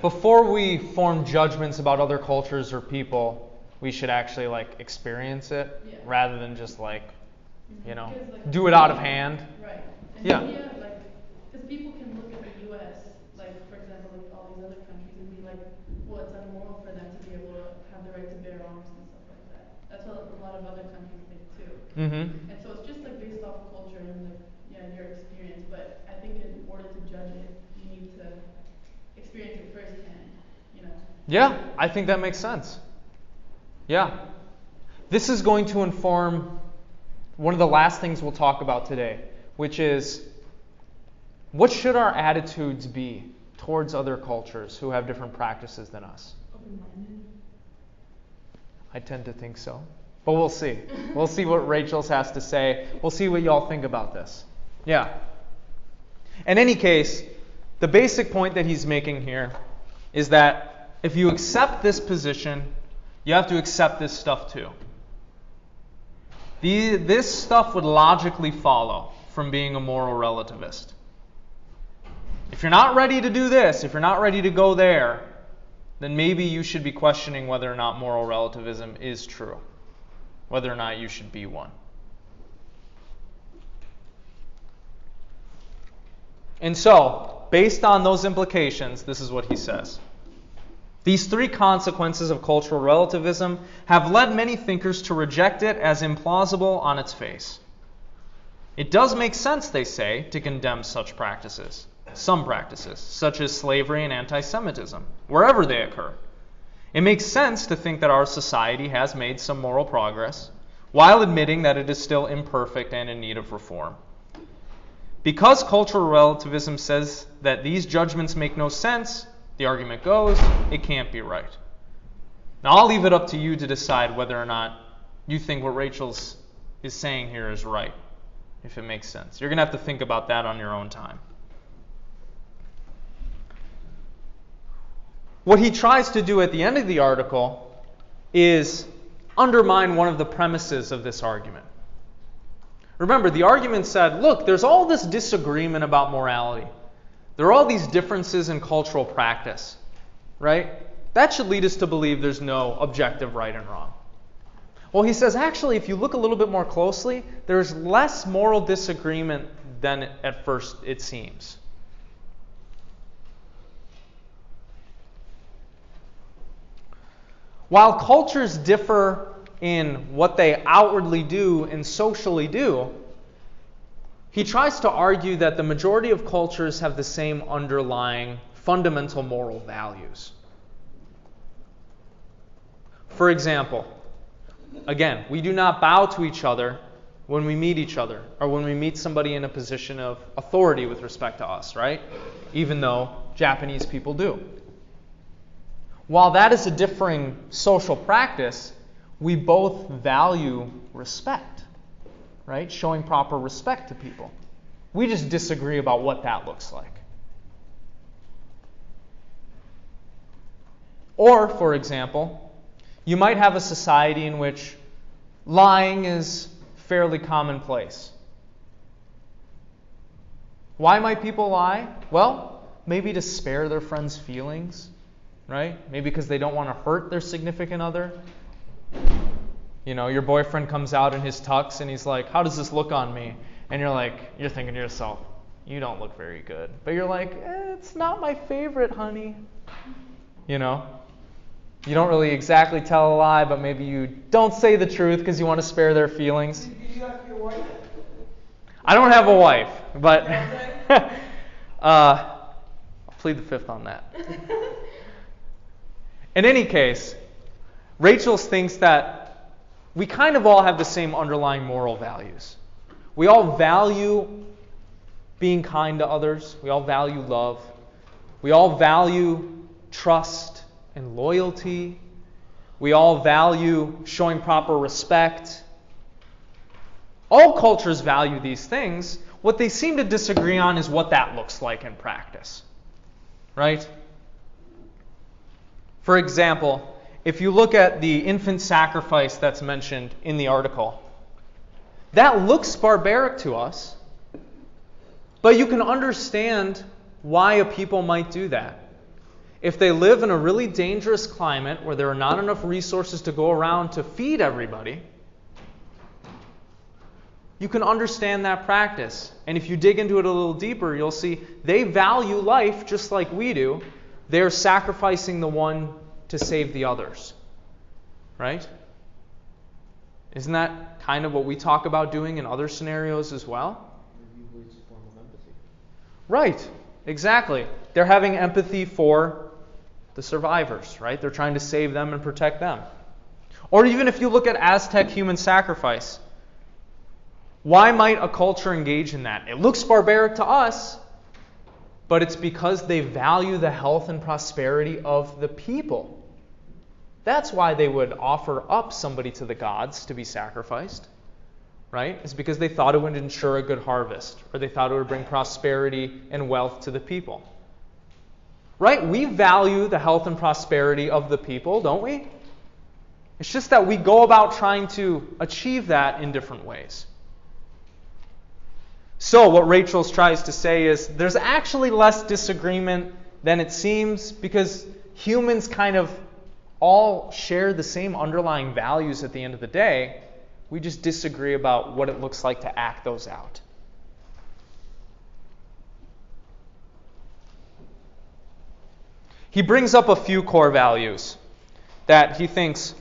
before we form judgments about other cultures or people, we should actually experience it rather than just Because, do it out of hand. Right. And Yeah. media, because people can look at the U.S., like, for example, like all these other countries, and be like, well, it's unmoral for them to be able to have the right to bear arms and stuff like that. That's what a lot of other countries think too. Mm-hmm. And so it's just like based off of culture and like, yeah, your experience. But I think in order to judge it, you need to experience it firsthand, you know. Yeah, I think that makes sense. Yeah. This is going to inform one of the last things we'll talk about today, which is what should our attitudes be towards other cultures who have different practices than us? Open-minded. I tend to think so. But we'll see. We'll see what Rachel's has to say. We'll see what y'all think about this. Yeah. In any case, the basic point that he's making here is that if you accept this position, you have to accept this stuff too. This stuff would logically follow from being a moral relativist. If you're not ready to do this, if you're not ready to go there, then maybe you should be questioning whether or not moral relativism is true, whether or not you should be one. And so, based on those implications, this is what he says. These three consequences of cultural relativism have led many thinkers to reject it as implausible on its face. It does make sense, they say, to condemn such practices, some practices, such as slavery and anti-Semitism, wherever they occur. It makes sense to think that our society has made some moral progress, while admitting that it is still imperfect and in need of reform. Because cultural relativism says that these judgments make no sense, the argument goes, it can't be right. Now, I'll leave it up to you to decide whether or not you think what Rachel's is saying here is right, if it makes sense. You're going to have to think about that on your own time. What he tries to do at the end of the article is undermine one of the premises of this argument. Remember, the argument said, look, there's all this disagreement about morality. There are all these differences in cultural practice, right? That should lead us to believe there's no objective right and wrong. Well, he says, actually, if you look a little bit more closely, there's less moral disagreement than at first it seems. While cultures differ in what they outwardly do and socially do, he tries to argue that the majority of cultures have the same underlying fundamental moral values. For example, again, we do not bow to each other when we meet each other or when we meet somebody in a position of authority with respect to us, right? Even though Japanese people do. While that is a differing social practice, we both value respect, right? Showing proper respect to people. We just disagree about what that looks like. Or, for example, you might have a society in which lying is fairly commonplace. Why might people lie? Well, maybe to spare their friends' feelings, right? Maybe because they don't want to hurt their significant other. You know, your boyfriend comes out in his tux and he's like, how does this look on me? And you're thinking to yourself, you don't look very good. But you're like, it's not my favorite, honey. You know? You don't really exactly tell a lie, but maybe you don't say the truth because you want to spare their feelings. Did you ask your wife? I don't have a wife, but I'll plead the fifth on that. In any case, Rachel thinks that we kind of all have the same underlying moral values. We all value being kind to others. We all value love. We all value trust and loyalty. We all value showing proper respect. All cultures value these things. What they seem to disagree on is what that looks like in practice. Right? For example, if you look at the infant sacrifice that's mentioned in the article, that looks barbaric to us, but you can understand why a people might do that. If they live in a really dangerous climate where there are not enough resources to go around to feed everybody, you can understand that practice. And if you dig into it a little deeper, you'll see they value life just like we do. They're sacrificing the one to save the others. Right? Isn't that kind of what we talk about doing in other scenarios as well? Usually it's a form of empathy. Right. Exactly. They're having empathy for the survivors, right? They're trying to save them and protect them. Or even if you look at Aztec human sacrifice, why might a culture engage in that? It looks barbaric to us, but it's because they value the health and prosperity of the people. That's why they would offer up somebody to the gods to be sacrificed, right? It's because they thought it would ensure a good harvest, or they thought it would bring prosperity and wealth to the people. Right? We value the health and prosperity of the people, don't we? It's just that we go about trying to achieve that in different ways. So what Rachel tries to say is there's actually less disagreement than it seems, because humans kind of all share the same underlying values at the end of the day. We just disagree about what it looks like to act those out. He brings up a few core values that he thinks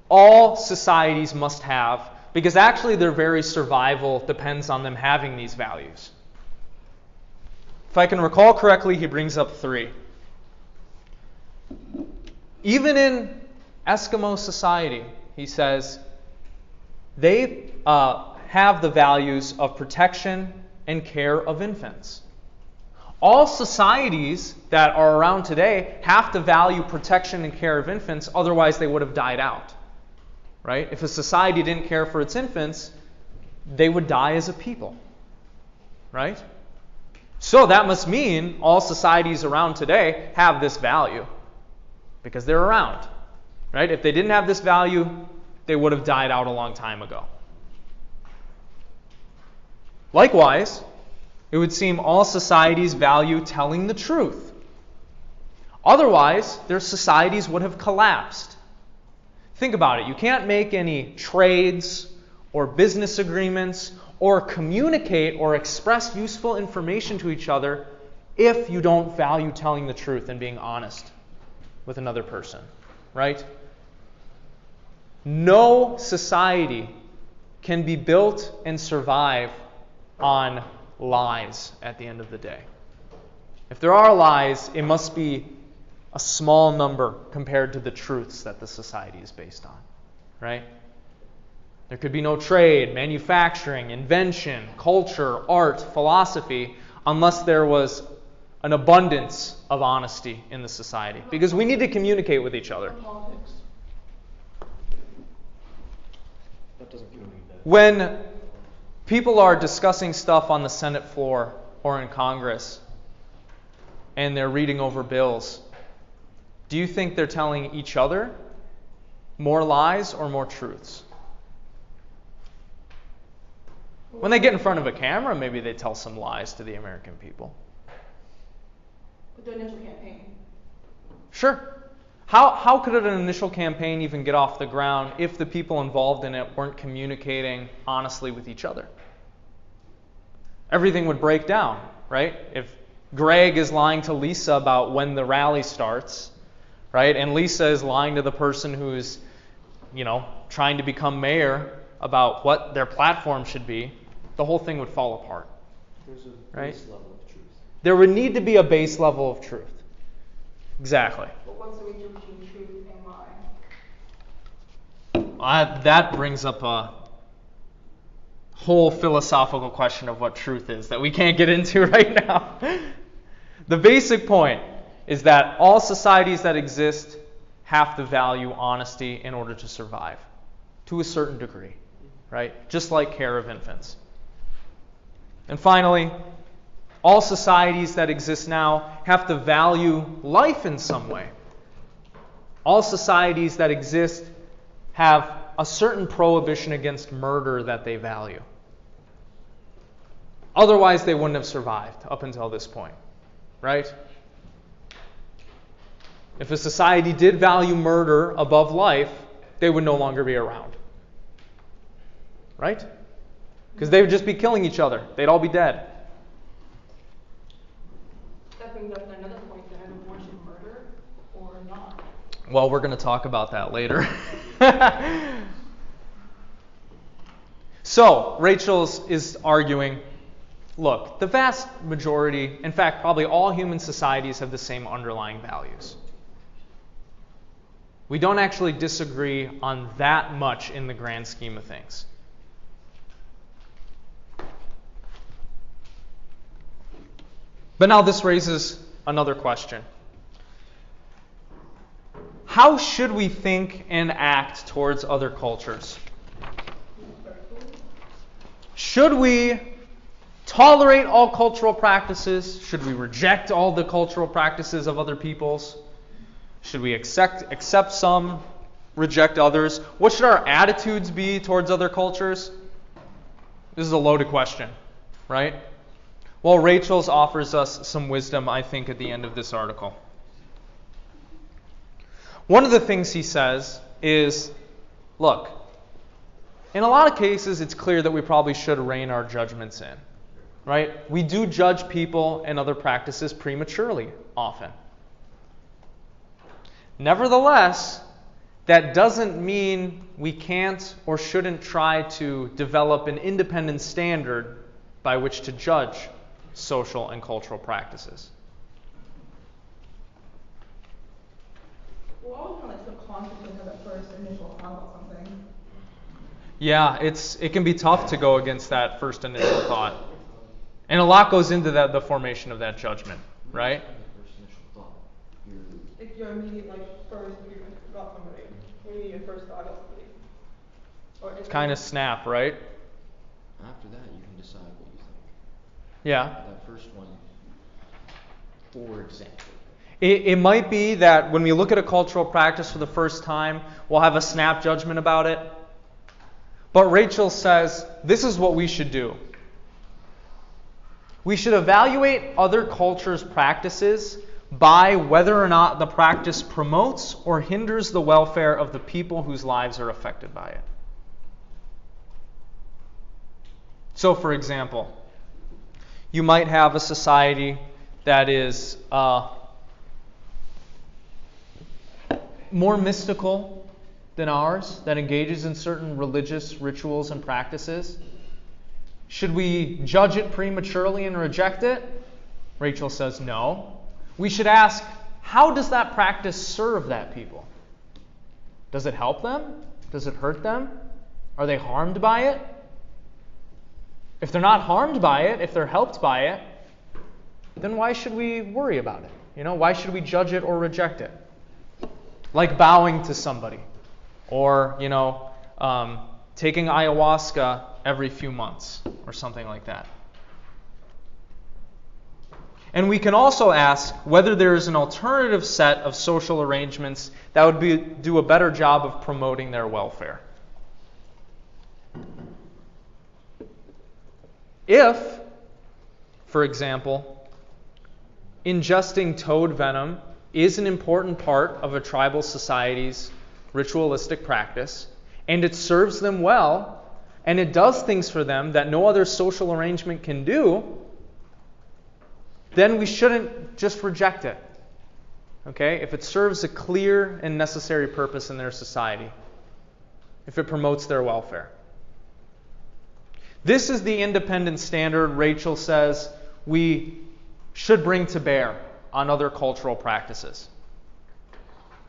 all societies must have, because actually their very survival depends on them having these values. If I can recall correctly, he brings up 3. Even in Eskimo society, he says, they have the values of protection and care of infants. All societies that are around today have to value protection and care of infants, otherwise they would have died out. Right? If a society didn't care for its infants, they would die as a people. Right? So that must mean all societies around today have this value, because they're around. Right? If they didn't have this value, they would have died out a long time ago. Likewise, it would seem all societies value telling the truth. Otherwise, their societies would have collapsed. Think about it. You can't make any trades or business agreements or communicate or express useful information to each other if you don't value telling the truth and being honest with another person. Right? No society can be built and survive on lies at the end of the day. If there are lies, it must be a small number compared to the truths that the society is based on. Right? There could be no trade, manufacturing, invention, culture, art, philosophy, unless there was an abundance of honesty in the society. Because we need to communicate with each other. Politics. That doesn't feel any better. When people are discussing stuff on the Senate floor or in Congress, and they're reading over bills, do you think they're telling each other more lies or more truths? When they get in front of a camera, maybe they tell some lies to the American people. With the initial campaign. Sure. How could an initial campaign even get off the ground if the people involved in it weren't communicating honestly with each other? Everything would break down, right? If Greg is lying to Lisa about when the rally starts, right? And Lisa is lying to the person who's, trying to become mayor about what their platform should be, the whole thing would fall apart. There's a Right? base level of truth. There would need to be a base level of truth. Exactly. But what's the ratio between truth and lie? That brings up a whole philosophical question of what truth is that we can't get into right now. The basic point is that all societies that exist have to value honesty in order to survive, to a certain degree, right? Just like care of infants. And finally, all societies that exist now have to value life in some way. All societies that exist have a certain prohibition against murder that they value. Otherwise, they wouldn't have survived up until this point, right? If a society did value murder above life, they would no longer be around. Right? Because they would just be killing each other. They'd all be dead. That brings up another point then, abortion murder or not? Well, we're going to talk about that later. So, Rachel is arguing, look, the vast majority, in fact, probably all human societies have the same underlying values. We don't actually disagree on that much in the grand scheme of things. But now this raises another question. How should we think and act towards other cultures? Should we tolerate all cultural practices? Should we reject all the cultural practices of other peoples? Should we accept some, reject others? What should our attitudes be towards other cultures? This is a loaded question, right? Well, Rachel's offers us some wisdom, I think, at the end of this article. One of the things he says is, look, in a lot of cases, it's clear that we probably should rein our judgments in, right? We do judge people and other practices prematurely, often. Nevertheless, that doesn't mean we can't or shouldn't try to develop an independent standard by which to judge social and cultural practices. Well, I was kind of like subconscious when I had that first initial thought about something. Yeah, it can be tough to go against that first initial thought. And a lot goes into the formation of that judgment, right? Like your immediate first about somebody. When you first thought about somebody. Or It's kind of snap, right? After that, you can decide what you think. Yeah. That first one, for example. It might be that when we look at a cultural practice for the first time, we'll have a snap judgment about it. But Rachel says, this is what we should do. We should evaluate other cultures' practices by whether or not the practice promotes or hinders the welfare of the people whose lives are affected by it. So, for example, you might have a society that is more mystical than ours, that engages in certain religious rituals and practices. Should we judge it prematurely and reject it? Rachel says no. We should ask, how does that practice serve that people? Does it help them? Does it hurt them? Are they harmed by it? If they're not harmed by it, if they're helped by it, then why should we worry about it? Why should we judge it or reject it? Like bowing to somebody. Or, taking ayahuasca every few months or something like that. And we can also ask whether there is an alternative set of social arrangements that would do a better job of promoting their welfare. If, for example, ingesting toad venom is an important part of a tribal society's ritualistic practice, and it serves them well, and it does things for them that no other social arrangement can do, then we shouldn't just reject it. Okay? If it serves a clear and necessary purpose in their society, if it promotes their welfare. This is the independent standard Rachel says we should bring to bear on other cultural practices.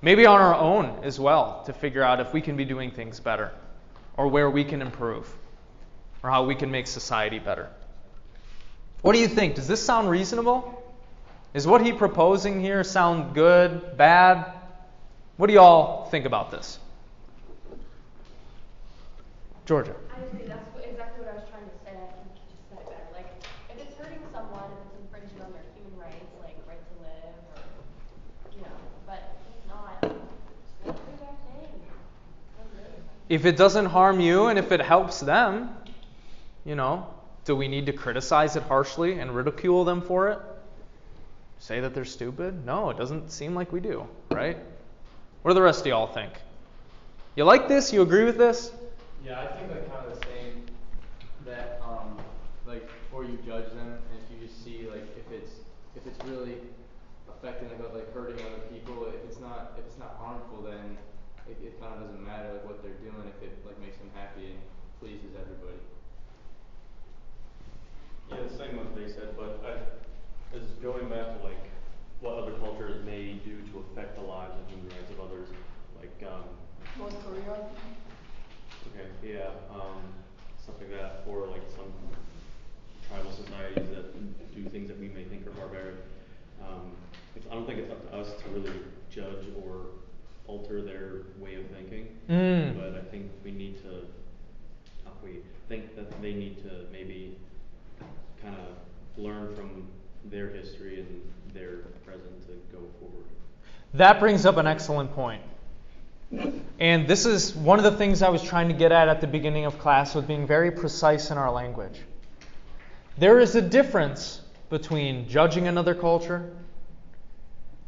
Maybe on our own as well, to figure out if we can be doing things better, or where we can improve, or how we can make society better. What do you think? Does this sound reasonable? Is what he proposing here sound good, bad? What do y'all think about this? Georgia. I agree. That's exactly what I was trying to say. I think you just said it better. Like, if it's hurting someone, if it's infringing on their human rights, like right to live, or but it's not. Just do their thing. If it doesn't harm you and if it helps them, do we need to criticize it harshly and ridicule them for it? Say that they're stupid? No, it doesn't seem like we do, right? What do the rest of y'all think? You like this? You agree with this? Yeah, I think kind of the same. That you judge them, and if you just see like if it's really affecting like hurting other people, if it's not harmful, then it kind of doesn't matter like what they're doing if it like makes them happy and pleases everybody. Yeah, the same what they said, but as going back to like what other cultures may do to affect the lives and human rights of others, like North Korea. okay, yeah, stuff like that, or like some tribal societies that do things that we may think are barbaric. I don't think it's up to us to really judge or alter their way of thinking, but I think we need to. We think that they need to maybe kind of learn from their history and their present to go forward. That brings up an excellent point. And this is one of the things I was trying to get at the beginning of class with being very precise in our language. There is a difference between judging another culture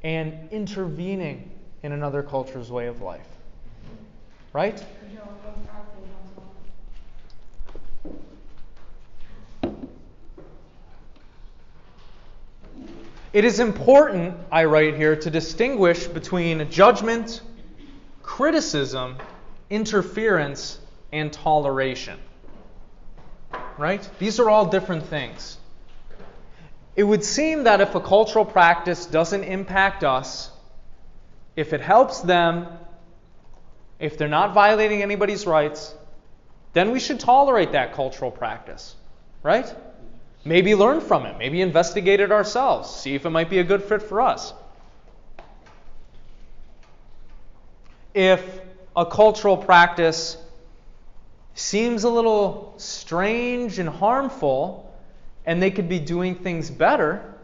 and intervening in another culture's way of life. Right? It is important, I write here, to distinguish between judgment, criticism, interference, and toleration. Right? These are all different things. It would seem that if a cultural practice doesn't impact us, if it helps them, if they're not violating anybody's rights, then we should tolerate that cultural practice. Right? Maybe learn from it. Maybe investigate it ourselves. See if it might be a good fit for us. If a cultural practice seems a little strange and harmful, and they could be doing things better,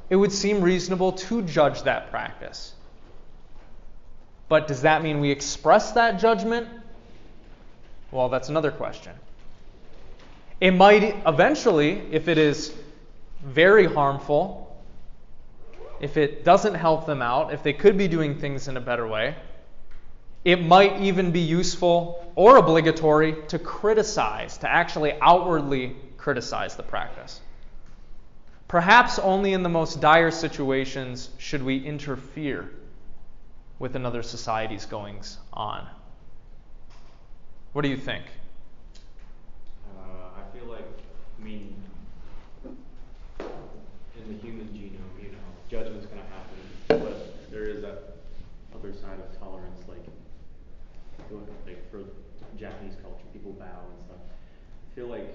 it would seem reasonable to judge that practice. But does that mean we express that judgment? Well, that's another question. It might eventually, if it is very harmful, if it doesn't help them out, if they could be doing things in a better way, it might even be useful or obligatory to criticize, to actually outwardly criticize the practice. Perhaps only in the most dire situations should we interfere with another society's goings on. What do you think? I feel like, in the human genome, judgment's going to happen, but there is that other side of tolerance, like for Japanese culture, people bow and stuff. I feel like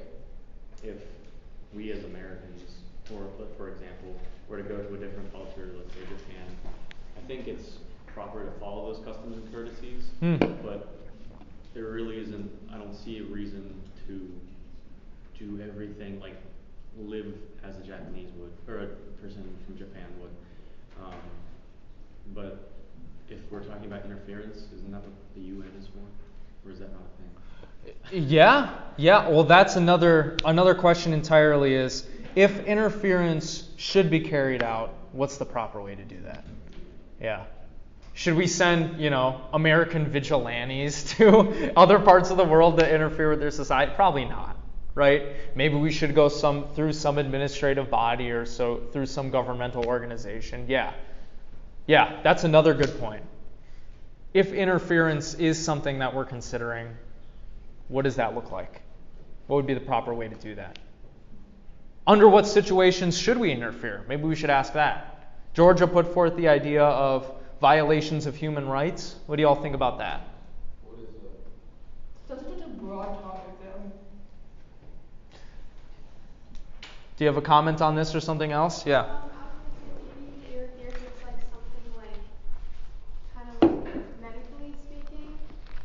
if we as Americans, or for example, were to go to a different culture, let's say Japan, I think it's proper to follow those customs and courtesies, but there really isn't, I don't see a reason to do everything, like live as a Japanese would, or a person from Japan would. But if we're talking about interference, isn't that what the UN is for? Or is that not a thing? Yeah. Well, that's another question entirely is, if interference should be carried out, what's the proper way to do that? Yeah. Should we send, American vigilantes to other parts of the world to interfere with their society? Probably not, right? Maybe we should go through some administrative body or so through some governmental organization. Yeah, that's another good point. If interference is something that we're considering, what does that look like? What would be the proper way to do that? Under what situations should we interfere? Maybe we should ask that. Georgia put forth the idea of violations of human rights. What do you all think about that? What is That's such a broad topic, though. Do you have a comment on this or something else? Yeah. I was going to say, maybe if it's like something like, kind of like medically speaking,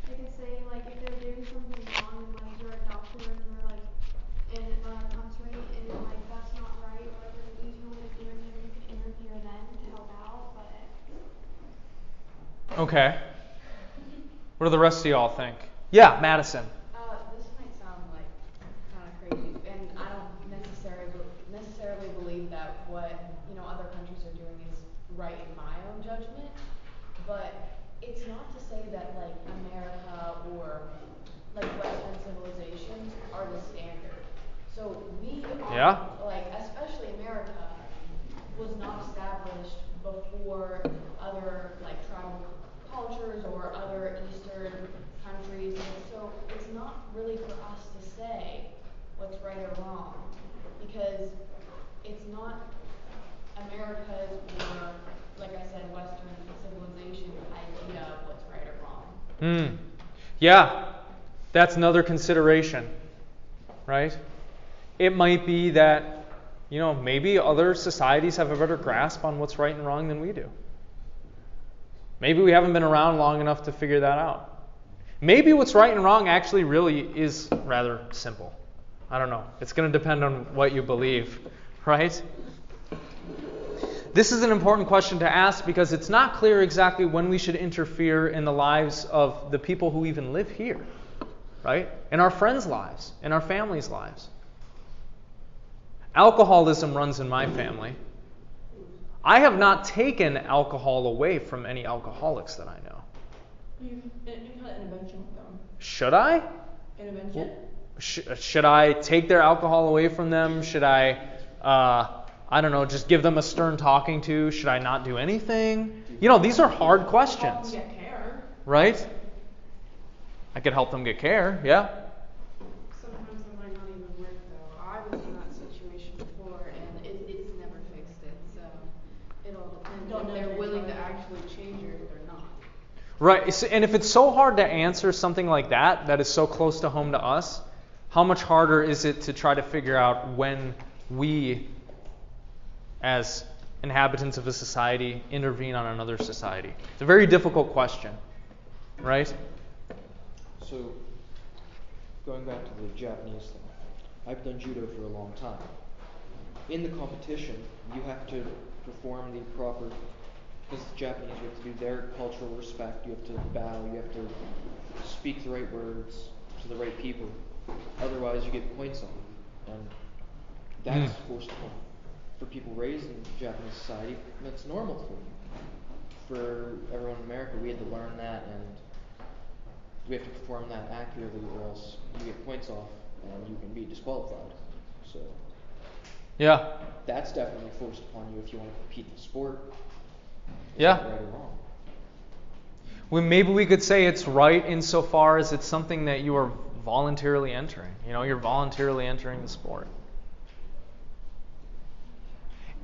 they can say like if they're doing something wrong and like you're a doctor and you're like in a country and like that's not right or whatever the reason is doing it, you can interfere then to help out, but. Okay. What do the rest of y'all think? Yeah, Madison. This might sound like kind of crazy, and I don't necessarily believe that what other countries are doing is right in my own judgment. But it's not to say that like America or like Western civilizations are the standard. So we are Yeah. like, especially America, was not established before other, like, tribal cultures or other Eastern countries. And so it's not really for us to say what's right or wrong, because it's not America's or, like I said, Western civilization idea of what's right or wrong. Yeah, that's another consideration, right? It might be that, maybe other societies have a better grasp on what's right and wrong than we do. Maybe we haven't been around long enough to figure that out. Maybe what's right and wrong actually really is rather simple. I don't know. It's going to depend on what you believe, right? This is an important question to ask because it's not clear exactly when we should interfere in the lives of the people who even live here, right? In our friends' lives, in our families' lives. Alcoholism runs in my family. I have not taken alcohol away from any alcoholics that I know. You had an intervention with them. Should I? Intervention? Should I take their alcohol away from them? Should I, just give them a stern talking to? Should I not do anything? These are hard questions. Help them get care. Right? I could help them get care, yeah. Sometimes it might not even work, though. I was in that situation before, and it's never fixed it, so it all depends if they're willing to actually change it or not. Right, and if it's so hard to answer something like that is so close to home to us, how much harder is it to try to figure out when we, as inhabitants of a society, intervene on another society? It's a very difficult question, right? So, going back to the Japanese thing, I've done judo for a long time. In the competition, you have to perform the proper, because the Japanese, you have to do their cultural respect, you have to bow, you have to speak the right words to the right people. Otherwise, you get points on it. And that's forced upon. For people raised in Japanese society, that's normal for them. For everyone in America, we had to learn that, and we have to perform that accurately, or else you get points off and you can be disqualified. So, yeah, that's definitely forced upon you if you want to compete in the sport. Yeah. Right or wrong. Well, maybe we could say it's right insofar as it's something that you are voluntarily entering. You're voluntarily entering the sport.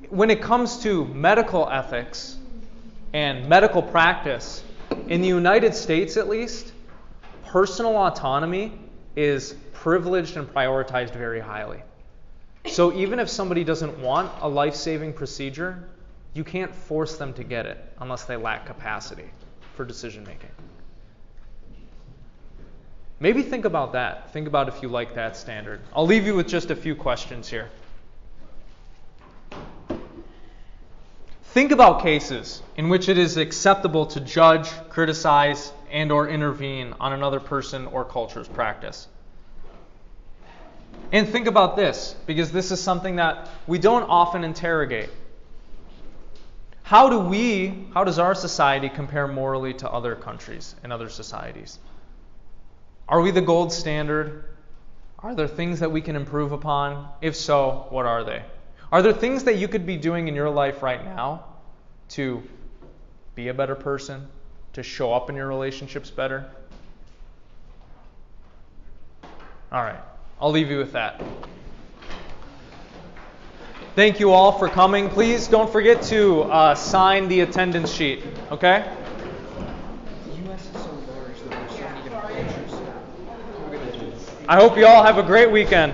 When it comes to medical ethics and medical practice, in the United States at least, personal autonomy is privileged and prioritized very highly. So even if somebody doesn't want a life-saving procedure, you can't force them to get it unless they lack capacity for decision making. Maybe think about that. Think about if you like that standard. I'll leave you with just a few questions here. Think about cases in which it is acceptable to judge, criticize, and or intervene on another person or culture's practice. And think about this, because this is something that we don't often interrogate. How does our society compare morally to other countries and other societies? Are we the gold standard? Are there things that we can improve upon? If so, what are they? Are there things that you could be doing in your life right now to be a better person, to show up in your relationships better? All right, I'll leave you with that. Thank you all for coming. Please don't forget to sign the attendance sheet, okay? The U.S. is so large that there's so many different cultures. I hope you all have a great weekend.